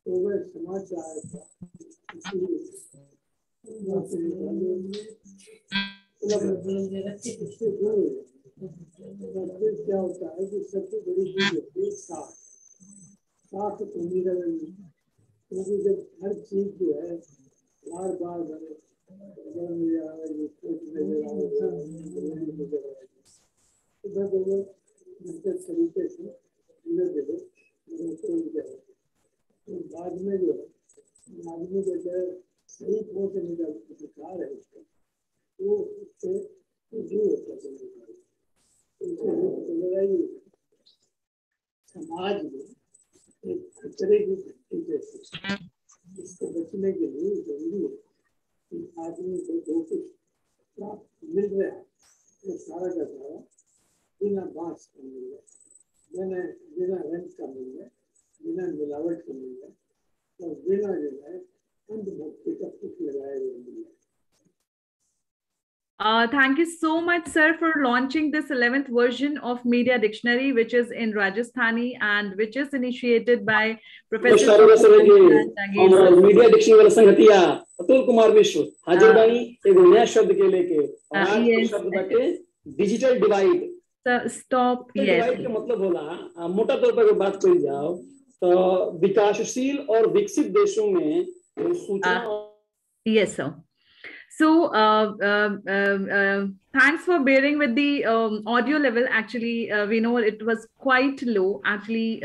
Speaker 7: तो वह समाचार का क्या होता है कि सबसे बड़ी चीज होती है साफ साफ तो नहीं रहेगी। क्योंकि जब हर चीज जो है बार बार बने तरीके से तो बाद में जो है आदमी को जो सही पहुंच निकल अधिकार है उसका वो उससे दूर होता चलेगा। समाज में एक खतरे की घटती जैसे इससे बचने के लिए जरूरी है कि आदमी को जो कुछ प्राप्त मिल रहा है वो सारा का सारा बिना बांस का मिल रहा है, बिना रंग का मिल रहा है, बिना मिलावट का मिल रहा है और बिना जो है अंधभक्ति का कुछ लगाए हुए मिल रहा है।
Speaker 1: Thank you so much, sir, for launching this 11th version of Media Dictionary, which is in Rajasthani and which is initiated by Professor
Speaker 8: media dictionary संगतिया अतुल कुमार मिश्र हाजिर बानी एक नया शब्द के लेके और आज के शब्द बाटे डिजिटल डिवाइड।
Speaker 1: स्टॉप
Speaker 8: डिवाइड का मतलब होला मोटा तौर पर बात करी जाओ तो विकासशील और विकसित देशों में सूचना।
Speaker 1: Yes sir. So thanks for bearing with the audio level. Actually, we know it was quite low. Actually,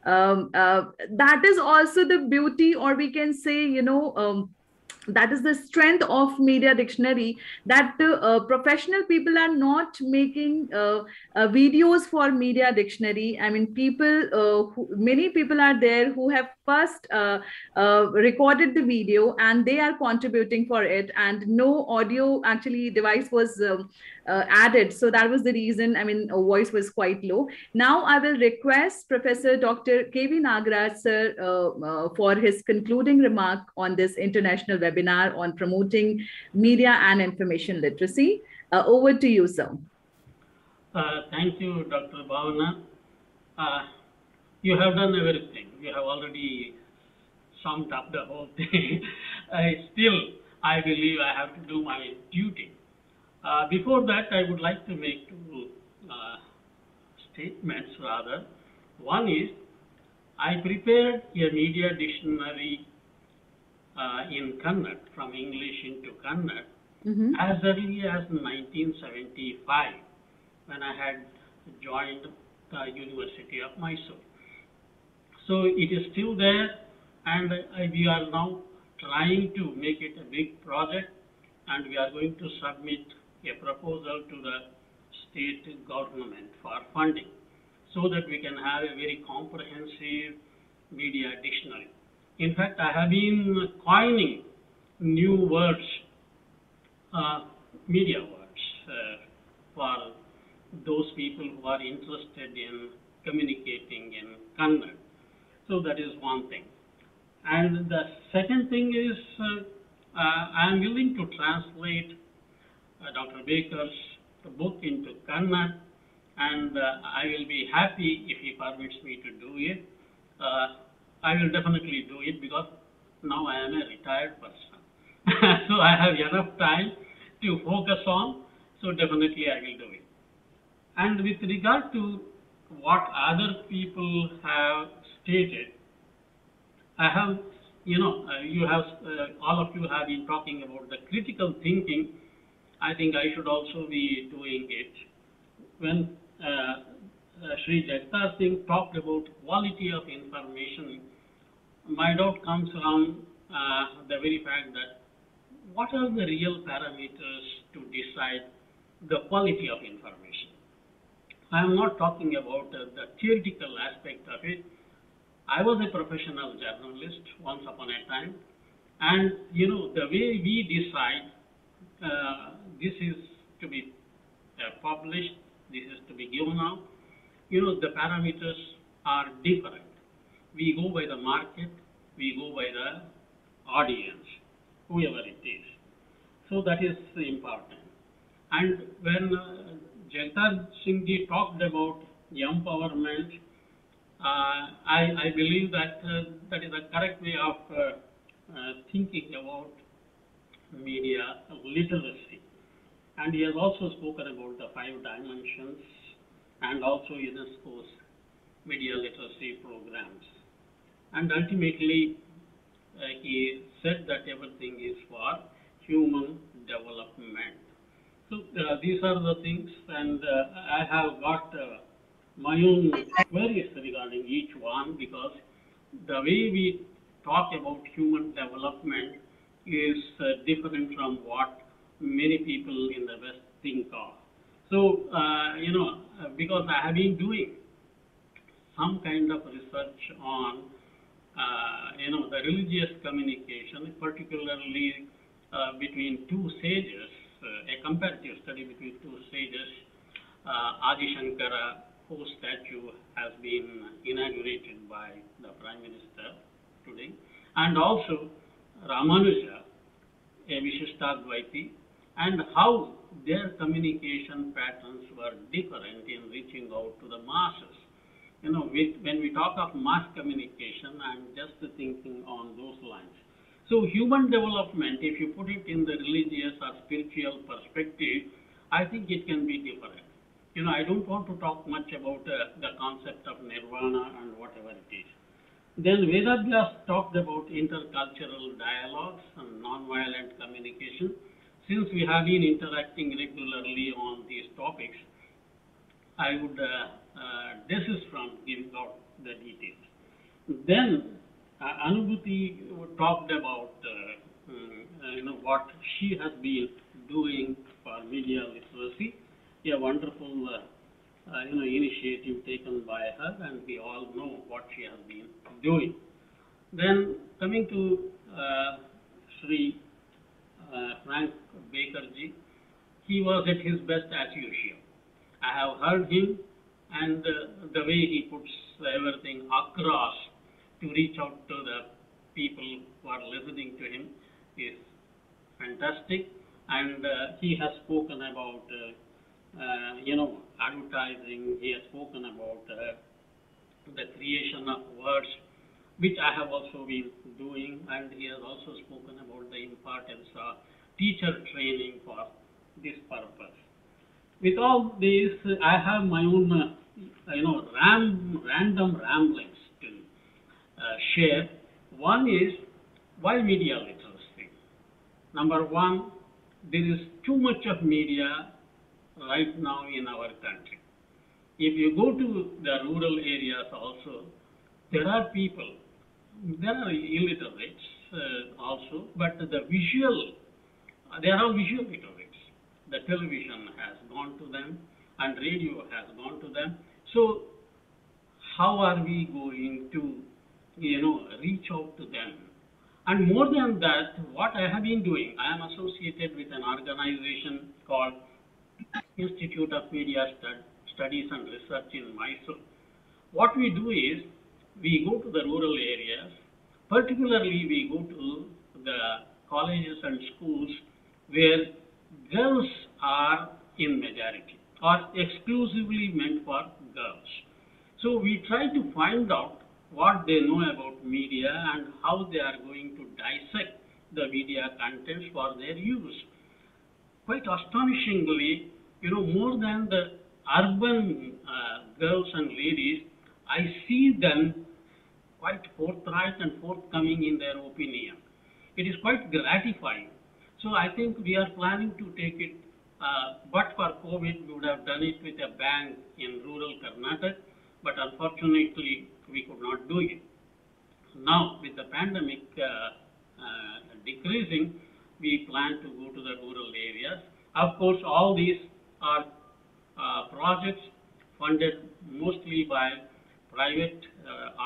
Speaker 1: that is also the beauty, or we can say, you know, that is the strength of Media Dictionary, that professional people are not making videos for Media Dictionary. I mean, many people are there who have first recorded the video and they are contributing for it, and no audio actually device was added. So that was the reason, I mean, voice was quite low. Now I will request Professor Dr. K.V. Nagaraj sir for his concluding remark on this international webinar on promoting media and information literacy. Over to you, sir.
Speaker 2: Thank you, Dr. Bhavana. You have done everything. You have already summed up the whole thing. Still, I believe I have to do my duty. Before that, I would like to make two statements rather. One is, I prepared a media dictionary in Kannada, from English into Kannada, as early as 1975, when I had joined the University of Mysore. So it is still there, and we are now trying to make it a big project, and we are going to submit a proposal to the state government for funding, so that we can have a very comprehensive media dictionary. In fact, I have been coining new words, media words, for those people who are interested in communicating in Kannada. So that is one thing. And the second thing is, I am willing to translate Dr. Baker's book into Kannada, and I will be happy if he permits me to do it. I will definitely do it because now I am a retired person. So I have enough time to focus on, so definitely I will do it. And with regard to what other people have stated, I have, you know, you have, all of you have been talking about the critical thinking. I think I should also be doing it. When Sri Jagtar Singh talked about quality of information, my doubt comes from the very fact that what are the real parameters to decide the quality of information? I am not talking about the theoretical aspect of it. I was a professional journalist once upon a time, and you know, the way we decide this is to be published, this is to be given out, you know, the parameters are different. We go by the market, we go by the audience, whoever it is. So that is important. And when Jagtar Singh ji talked about empowerment, I believe that that is the correct way of thinking about media literacy. And he has also spoken about the 5 dimensions and also UNESCO's media literacy programs. And ultimately, he said that everything is for human development. So these are the things, and I have got my own queries regarding each one, because the way we talk about human development is different from what many people in the West think of. So, you know, because I have been doing some kind of research on, you know, the religious communication, particularly between two sages, a comparative study between two sages, Adi Shankara, whose statue has been inaugurated by the Prime Minister today, and also Ramanuja, a Vishishtadvaiti, and how their communication patterns were different in reaching out to the masses. When we talk of mass communication, I'm just thinking on those lines. So human development, if you put it in the religious or spiritual perspective, I think it can be different. I don't want to talk much about the concept of nirvana and whatever it is. Then Vedavyas talked about intercultural dialogues and nonviolent communication. Since we have been interacting regularly on these topics, I would desist from giving out the details. Then Anubhuti talked about what she has been doing for media literacy, a wonderful initiative taken by her, and we all know what she has been doing. Then coming to Sri Frank Bakerji, he was at his best as usual. I have heard him, and the way he puts everything across to reach out to the people who are listening to him is fantastic. And he has spoken about advertising. He has spoken about the creation of words, which I have also been doing, and he has also spoken about the importance of teacher training for this purpose. With all this, I have my own, random ramblings to share. One is, why media literacy? Number one, there is too much of media right now in our country. If you go to the rural areas also, there are people, there are illiterates also, but the visual, they are all visual literates. The television has gone to them and radio has gone to them. So how are we going to, reach out to them? And more than that, what I have been doing, I am associated with an organization called Institute of Media Studies and Research in Mysore. What we do is, we go to the rural areas, particularly we go to the colleges and schools where girls are in majority or exclusively meant for girls. So we try to find out what they know about media and how they are going to dissect the media contents for their use. Quite astonishingly, more than the urban girls and ladies, I see them quite forthright and forthcoming in their opinion. It is quite gratifying. So I think we are planning to take it, but for COVID, we would have done it with a bang in rural Karnataka, but unfortunately, we could not do it. Now, with the pandemic decreasing, we plan to go to the rural areas. Of course, all these are projects funded mostly by private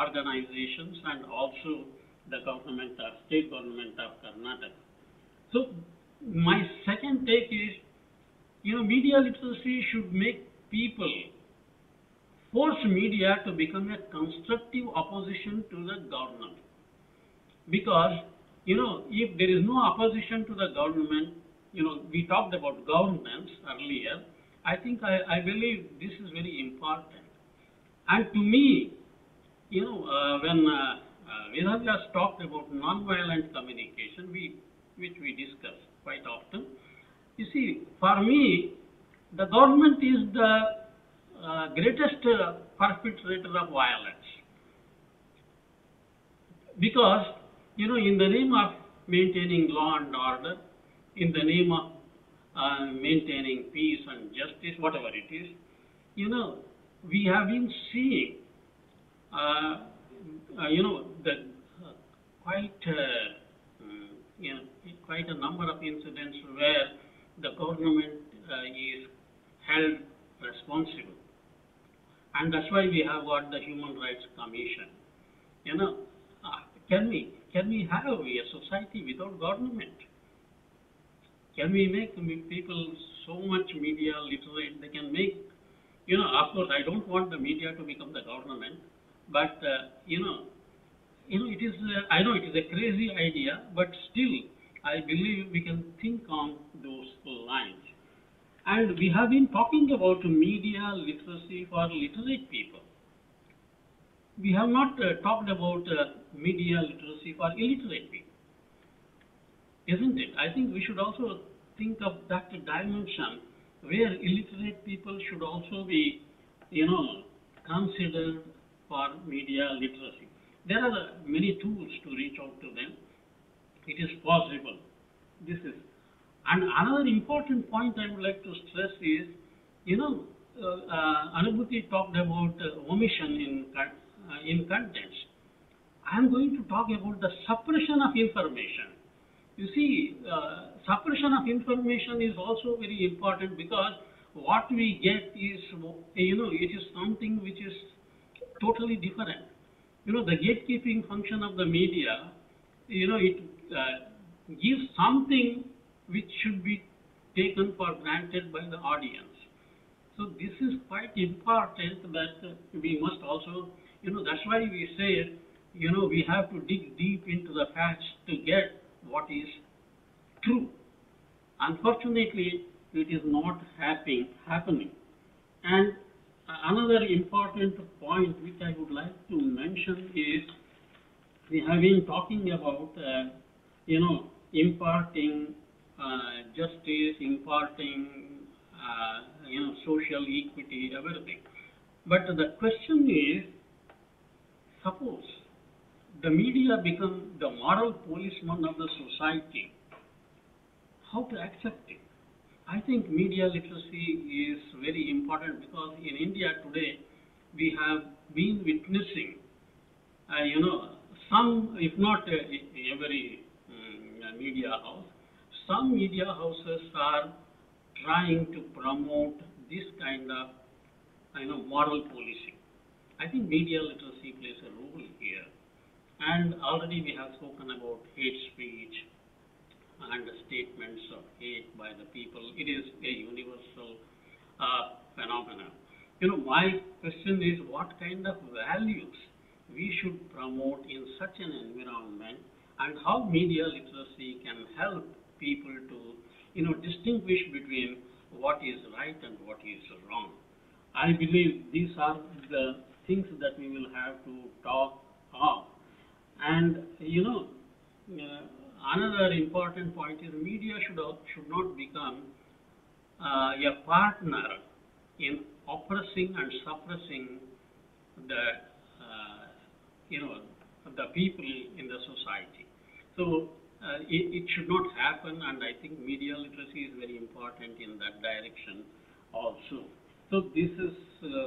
Speaker 2: organizations and also the state government of Karnataka. So my second take is, media literacy should make people force media to become a constructive opposition to the government. Because, if there is no opposition to the government, we talked about governance earlier, I think I believe this is very important. And to me, when Vedavyas talked about nonviolent communication, which we discuss quite often, you see, for me, the government is the greatest perpetrator of violence. Because, in the name of maintaining law and order, in the name of maintaining peace and justice, whatever it is, we have been seeing, the quite a number of incidents where the government is held responsible. And that's why we have got the Human Rights Commission. Can we have a society without government? Can we make people so much media literate they can make, of course, I don't want the media to become the government, but, it is, I know it is a crazy idea, but still, I believe we can think on those lines. And we have been talking about media literacy for literate people. We have not talked about media literacy for illiterate people, isn't it? I think we should also think of that dimension where illiterate people should also be, considered for media literacy. There are many tools to reach out to them. It is possible. This is, and another important point I would like to stress is, Anubhuti talked about omission in contents. I am going to talk about the suppression of information. You see, suppression of information is also very important because what we get is, it is something which is totally different. The gatekeeping function of the media, it gives something which should be taken for granted by the audience. So this is quite important that we must also, that's why we say, we have to dig deep into the facts to get what is true. Unfortunately, it is not happening. And another important point which I would like to mention is we have been talking about, imparting justice, imparting, social equity, everything. But the question is, suppose the media become the moral policeman of the society, how to accept it? I think media literacy is very important because in India today, we have been witnessing, some, if not every media house, some media houses are trying to promote this kind of, moral policing. I think media literacy plays a role here. And already we have spoken about hate speech and statements of hate by the people. It is a universal phenomenon. My question is what kind of values we should promote in such an environment and how media literacy can help people to, distinguish between what is right and what is wrong. I believe these are the things that we will have to talk of. And, another important point is media should not become a partner in oppressing and suppressing the, the people in the society. So it should not happen, and I think media literacy is very important in that direction also. So this is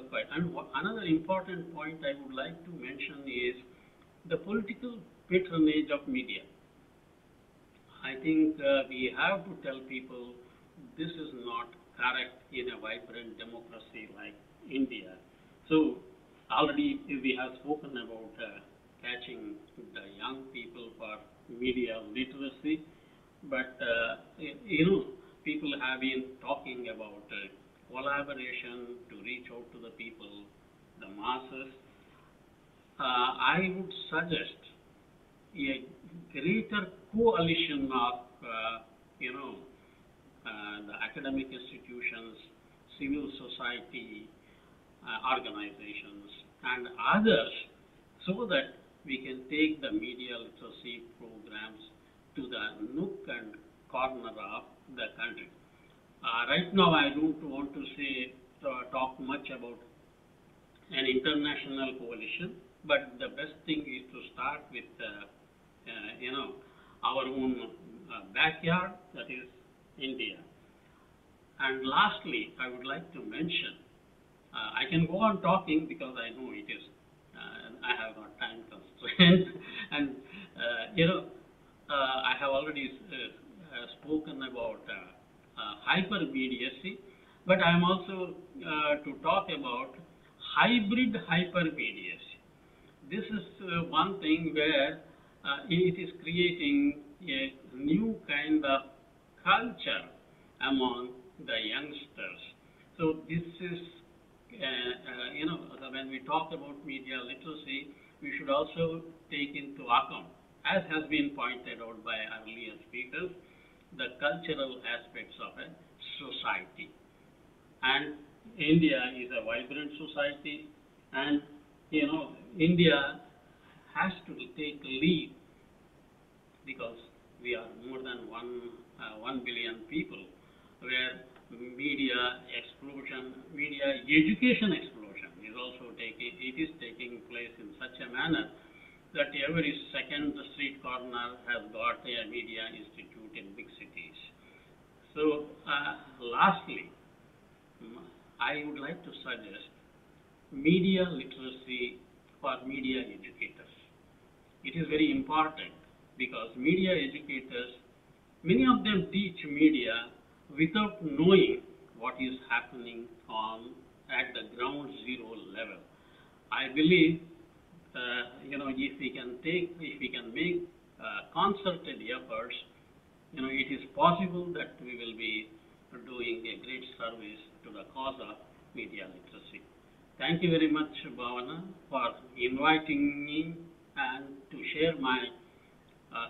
Speaker 2: quite, and another important point I would like to mention is the political patronage of media. I think we have to tell people this is not correct in a vibrant democracy like India. So already we have spoken about catching the young people for media literacy, but people have been talking about collaboration to reach out to the people, the masses. I would suggest a greater coalition of, the academic institutions, civil society organizations, and others, so that we can take the media literacy programs to the nook and corner of the country. Right now, I don't want to talk much about an international coalition, but the best thing is to start with, our own backyard, that is India. And lastly, I would like to mention, I can go on talking because I know it is, I have not time constraints, and I have already spoken about hypermediacy, but I am also to talk about hybrid hypermediacy. This is one thing where it is creating a new kind of culture among the youngsters. So this is, when we talk about media literacy, we should also take into account, as has been pointed out by earlier speakers, the cultural aspects of a society. and India is a vibrant society, and India has to take lead because we are more than 1 billion people, where media explosion, media education explosion is also taking place in such a manner that every second street corner has got a media institute in big cities. So lastly, I would like to suggest media literacy for media educators. It is very important because media educators, many of them teach media without knowing what is happening at the ground zero level. I believe, if we can make concerted efforts, it is possible that we will be doing a great service to the cause of media literacy. Thank you very much, Bhavana, for inviting me and to share my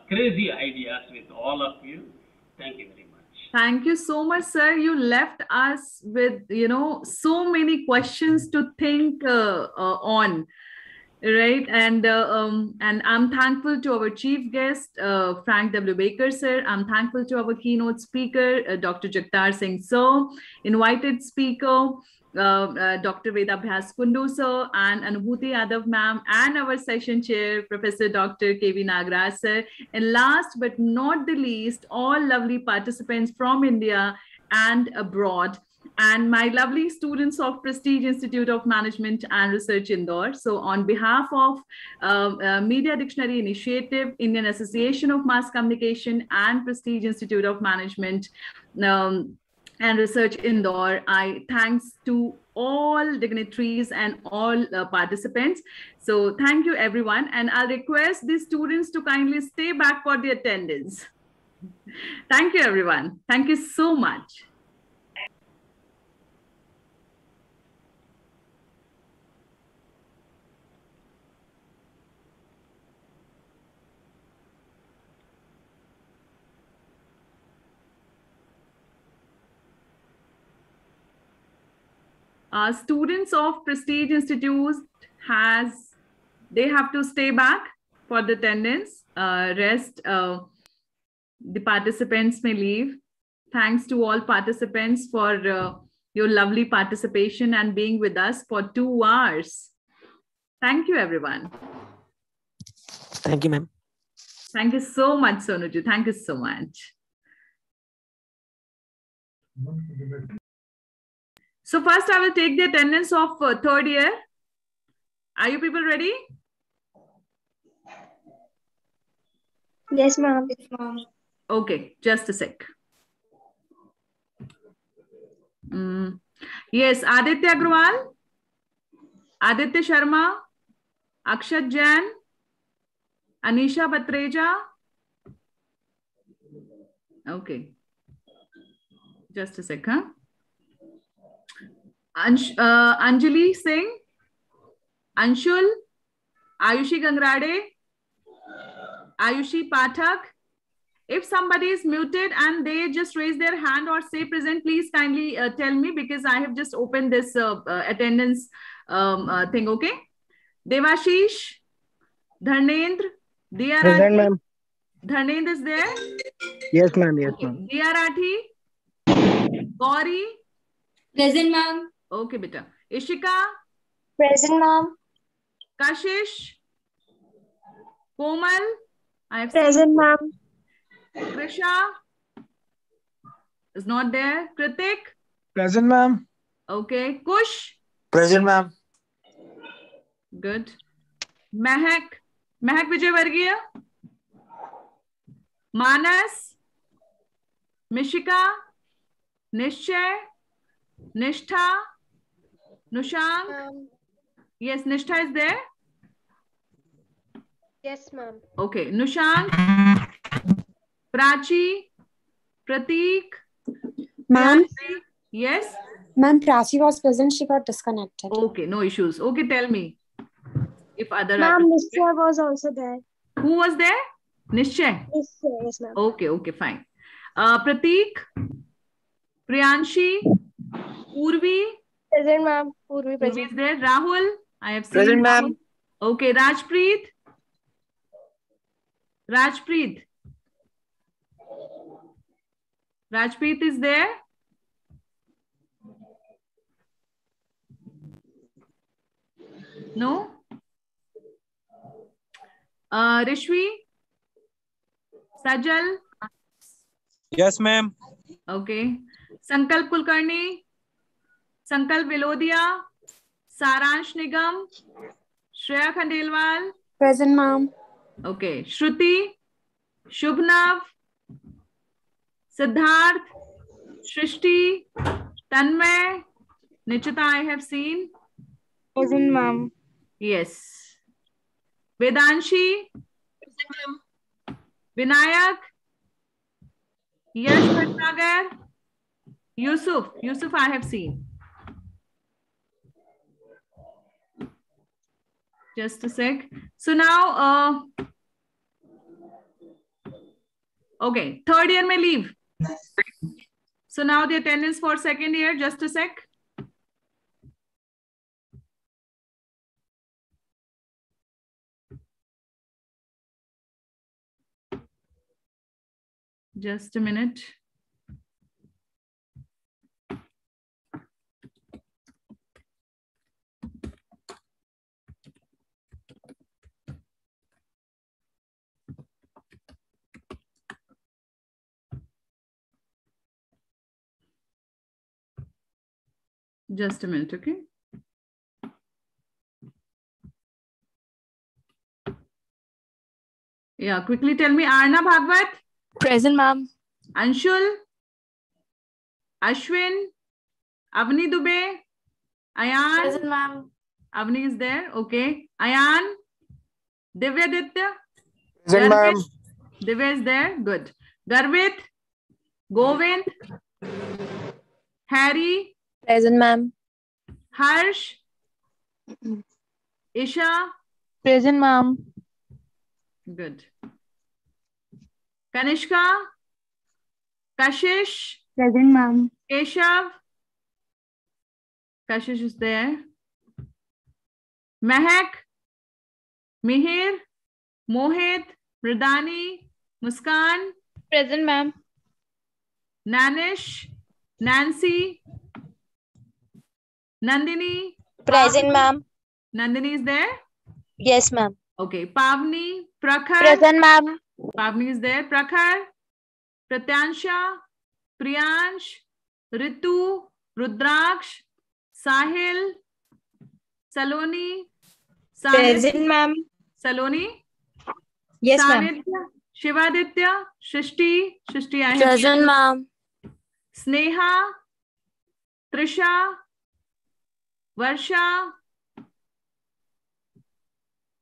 Speaker 2: crazy ideas with all of you. Thank you very much.
Speaker 1: Thank you so much, sir. You left us with, so many questions to think on. Right, and I'm thankful to our chief guest, Frank W. Baker, sir. I'm thankful to our keynote speaker, Dr. Jagtar Singh, sir, invited speaker, Dr. Vedabhyas Kundu, sir, and Anubhuti Yadav, ma'am, and our session chair, Professor Dr. K.V. Nagaraj, sir. And last but not the least, all lovely participants from India and abroad, and my lovely students of Prestige Institute of Management and Research, Indore. So on behalf of Media Dictionary Initiative, Indian Association of Mass Communication, and Prestige Institute of Management and Research, Indore, I thanks to all dignitaries and all participants. So thank you, everyone. And I'll request the students to kindly stay back for the attendance. Thank you, everyone. Thank you so much. Students of Prestige Institute they have to stay back for the attendance. Rest, the participants may leave. Thanks to all participants for your lovely participation and being with us for 2 hours. Thank you, everyone.
Speaker 9: Thank you, ma'am.
Speaker 1: Thank you so much, Sonuju. Thank you so much. So first, I will take the attendance of third year. Are you people ready?
Speaker 10: Yes, ma'am. Yes, ma'am.
Speaker 1: Okay, just a sec. Yes, Aditya Agrawal, Aditya Sharma, Akshat Jain, Anisha Batreja. Okay, just a sec, huh? Anjali Singh, Anshul, Ayushi Gangrade, Ayushi Pathak. If somebody is muted and they just raise their hand or say present, please kindly tell me, because I have just opened this attendance thing, okay? Devashish, Dharnendra, Diya
Speaker 9: Present,
Speaker 1: Rathi.
Speaker 9: ma'am.
Speaker 1: Dharnendra is there?
Speaker 9: Yes, ma'am. Yes,
Speaker 1: Okay.
Speaker 9: ma'am.
Speaker 1: Diya Rathi, Gauri.
Speaker 10: Present, ma'am.
Speaker 1: Okay, beta. Ishika,
Speaker 10: Present, ma'am.
Speaker 1: Kashish, Komal. I have
Speaker 10: Present, ma'am.
Speaker 1: Krisha is not there. Kritik.
Speaker 9: Present, ma'am.
Speaker 1: Okay. Kush.
Speaker 9: Present, ma'am.
Speaker 1: Good. Mehak Vijay Vargiya. Manas. Mishika. Nishchay. Nishtha. Nushank. Yes, Nishtha is there.
Speaker 10: Yes, ma'am.
Speaker 1: Okay. Nushank. Prachi. Prateek.
Speaker 11: Ma'am.
Speaker 1: Yes.
Speaker 11: Ma'am, Prachi was present. She got disconnected.
Speaker 1: Okay, no issues. Okay, tell me. If other.
Speaker 10: Ma'am, Nishya was also there.
Speaker 1: Who was there? Nishchay.
Speaker 10: Yes, ma'am.
Speaker 1: Okay, fine. Prateek. Priyanshi. Purvi?
Speaker 10: Present, ma'am. Purvi
Speaker 1: Purvi
Speaker 10: present.
Speaker 1: is there. Rahul? I have seen
Speaker 9: Present, ma'am.
Speaker 1: Rahul. Okay, Rajpreet? Rajpreet? Rajpreet is there? No? Rishwi? Sajal?
Speaker 9: Yes, ma'am.
Speaker 1: Okay. Sankalp Kulkarni? Sankalp Vilodia? Saransh Nigam? Shreya Khandelwal?
Speaker 11: Present, ma'am.
Speaker 1: Okay. Shruti? Shubhnav? Siddharth? Shrishti? Tanmay? Nichita, I have seen.
Speaker 10: Present, ma'am.
Speaker 1: Yes. Vedanshi?
Speaker 10: Present, ma'am.
Speaker 1: Vinayak? Yash Bhatnagar? Yusuf? Yusuf, I have seen. Just a sec. So now, okay, third year may leave. So now the attendance for second year, just a sec. Just a minute. Just a minute, okay? Yeah, quickly tell me. Arna Bhagwat?
Speaker 10: Present, ma'am.
Speaker 1: Anshul? Ashwin? Avni Dubey? Ayan?
Speaker 10: Present, ma'am.
Speaker 1: Avni is there, okay. Ayan? Divyaditya?
Speaker 9: Present, ma'am.
Speaker 1: Divya is there, good. Garvit? Govind? Harry?
Speaker 10: Present, ma'am.
Speaker 1: Harsh? Isha?
Speaker 10: Present, ma'am.
Speaker 1: Good. Kanishka? Kashish?
Speaker 10: Present, ma'am.
Speaker 1: Keshav? Kashish is there. Mehak? Mihir? Mohit? Ridani? Muskan?
Speaker 10: Present, ma'am.
Speaker 1: Nanish? Nancy? Nandini?
Speaker 10: Present, ma'am.
Speaker 1: Nandini is there?
Speaker 10: Yes, ma'am.
Speaker 1: Okay. Pavni? Prakhar?
Speaker 10: Present, ma'am.
Speaker 1: Pavni is there. Prakhar? Pratyansha? Priyansh? Ritu? Rudraksh? Sahil? Saloni?
Speaker 10: Present, ma'am.
Speaker 1: Saloni?
Speaker 10: Yes, ma'am.
Speaker 1: Sanidhya? Shivaditya? Shrishti? Shrishti, I have
Speaker 10: Present, ma'am.
Speaker 1: Sneha? Trisha? Varsha?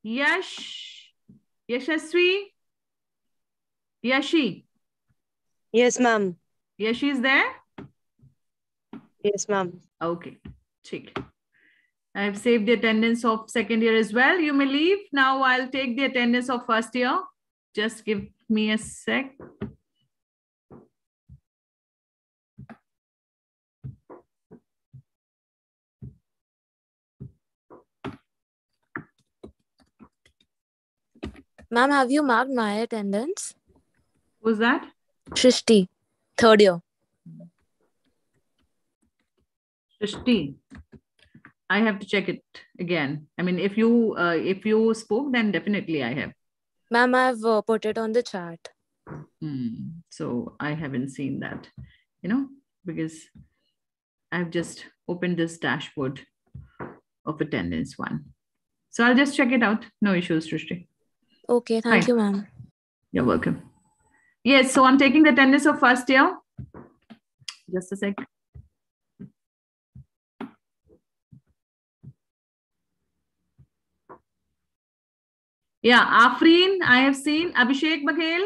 Speaker 1: Yash? Yashasvi? Yashi?
Speaker 10: Yes, ma'am.
Speaker 1: Yashi is there?
Speaker 10: Yes, ma'am.
Speaker 1: Okay. Check. I have saved the attendance of second year as well. You may leave. Now I'll take the attendance of first year. Just give me a sec.
Speaker 10: Ma'am, have you marked my attendance?
Speaker 1: Who's that?
Speaker 10: Shrishti, third year.
Speaker 1: Shrishti. I have to check it again. I mean, if you spoke, then definitely I have.
Speaker 10: Ma'am, I've put it on the chat.
Speaker 1: So I haven't seen that, because I've just opened this dashboard of attendance one. So I'll just check it out. No issues, Shrishti.
Speaker 10: Okay, thank you, ma'am.
Speaker 1: You're welcome. Yes, so I'm taking the attendance of first year. Just a sec. Yeah, Afreen, I have seen. Abhishek Baghel,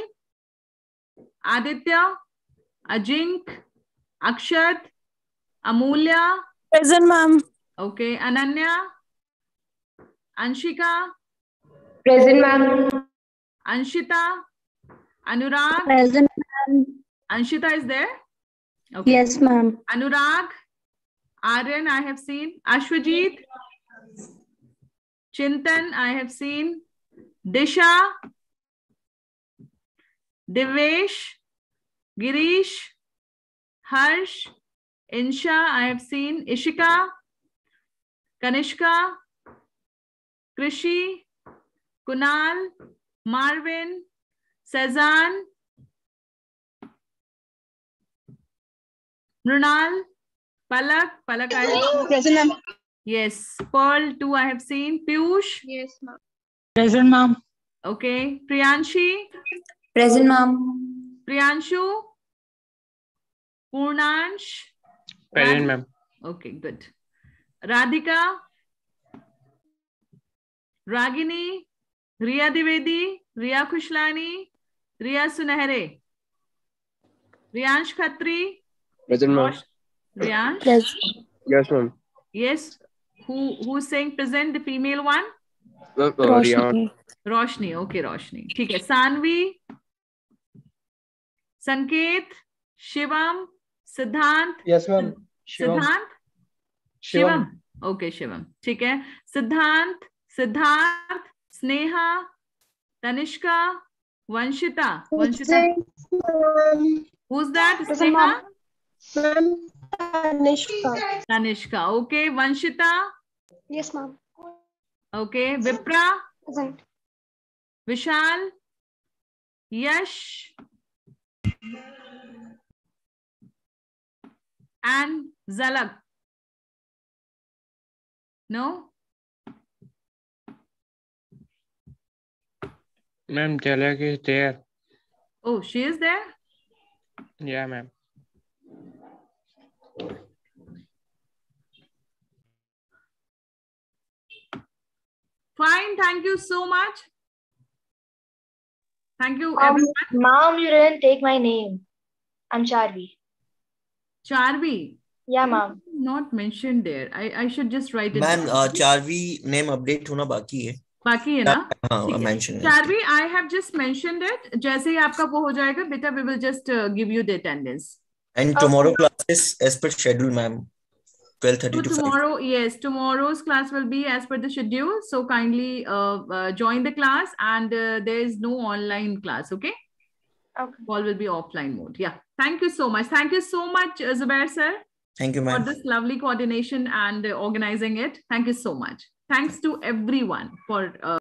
Speaker 1: Aditya, Ajink, Akshat, Amulya.
Speaker 10: Present, ma'am.
Speaker 1: Okay, Ananya, Anshika.
Speaker 10: Present, ma'am.
Speaker 1: Anshita, Anurag.
Speaker 10: Present, ma'am.
Speaker 1: Anshita is there? Okay.
Speaker 10: Yes, ma'am.
Speaker 1: Anurag, Aryan, I have seen. Ashwajit. Chintan, I have seen. Disha. Devesh. Girish. Harsh. Insha, I have seen. Ishika. Kanishka. Krishi. Kunal. Marvin. Sazan. Mrunal. Palak. Palak, I have seen.
Speaker 10: Present, ma'am.
Speaker 1: Yes. Pearl, too, I have seen. Piyush.
Speaker 10: Yes, ma'am. Present, ma'am.
Speaker 1: Okay. Priyanshi.
Speaker 10: Present, ma'am.
Speaker 1: Priyanshu. Purnansh.
Speaker 9: Present, ma'am.
Speaker 1: Okay, good. Radhika. Ragini. Riya Divedi. Riya Kushlani. Riya Sunahare. Riyansh Khatri.
Speaker 9: Present, ma'am.
Speaker 1: Riyansh.
Speaker 9: Yes, ma'am.
Speaker 1: Yes. Who's saying present, the female one?
Speaker 9: Riyan.
Speaker 1: Roshni. Okay, Roshni. ठीक है. Sanvi. Sanket. Shivam. Siddhant.
Speaker 9: Yes, ma'am.
Speaker 1: Siddhant. Shivam. Okay, Shivam. ठीक है. Siddhant. Siddharth. Sneha. Tanishka. Vanshita. Vanshita. Who's that? Sneha?
Speaker 10: Tanishka.
Speaker 1: Tanishka. Okay. Vanshita.
Speaker 10: Yes, ma'am.
Speaker 1: Okay. Vipra.
Speaker 10: Present.
Speaker 1: Vishal. Yash. And Zalak. No?
Speaker 9: Ma'am, Jalak is there.
Speaker 1: Oh, she is there?
Speaker 9: Yeah, ma'am.
Speaker 1: Fine. Thank you so much. Thank you, everyone.
Speaker 10: Ma'am, you didn't take my name. I'm Charvi.
Speaker 1: Charvi.
Speaker 10: Yeah, ma'am.
Speaker 1: Not mentioned there. I should just write it
Speaker 12: ma'am
Speaker 1: down.
Speaker 12: चारवी name update होना बाकी है.
Speaker 1: बाकी है ना?
Speaker 12: हाँ, mention है.
Speaker 1: Charvi, I have just mentioned it. जैसे ही आपका वो हो जाएगा, बेटा, we will just give you the attendance.
Speaker 12: And tomorrow classes as per schedule, ma'am. 12:30
Speaker 1: So
Speaker 12: to 5.
Speaker 1: tomorrow, yes, tomorrow's class will be as per the schedule. So kindly join the class, and there is no online class. Okay.
Speaker 10: Okay.
Speaker 1: All will be offline mode. Yeah. Thank you so much. Thank you so much, Zubair sir.
Speaker 12: Thank you,
Speaker 1: For
Speaker 12: ma'am.
Speaker 1: this lovely coordination and organizing it. Thank you so much. Thanks to everyone for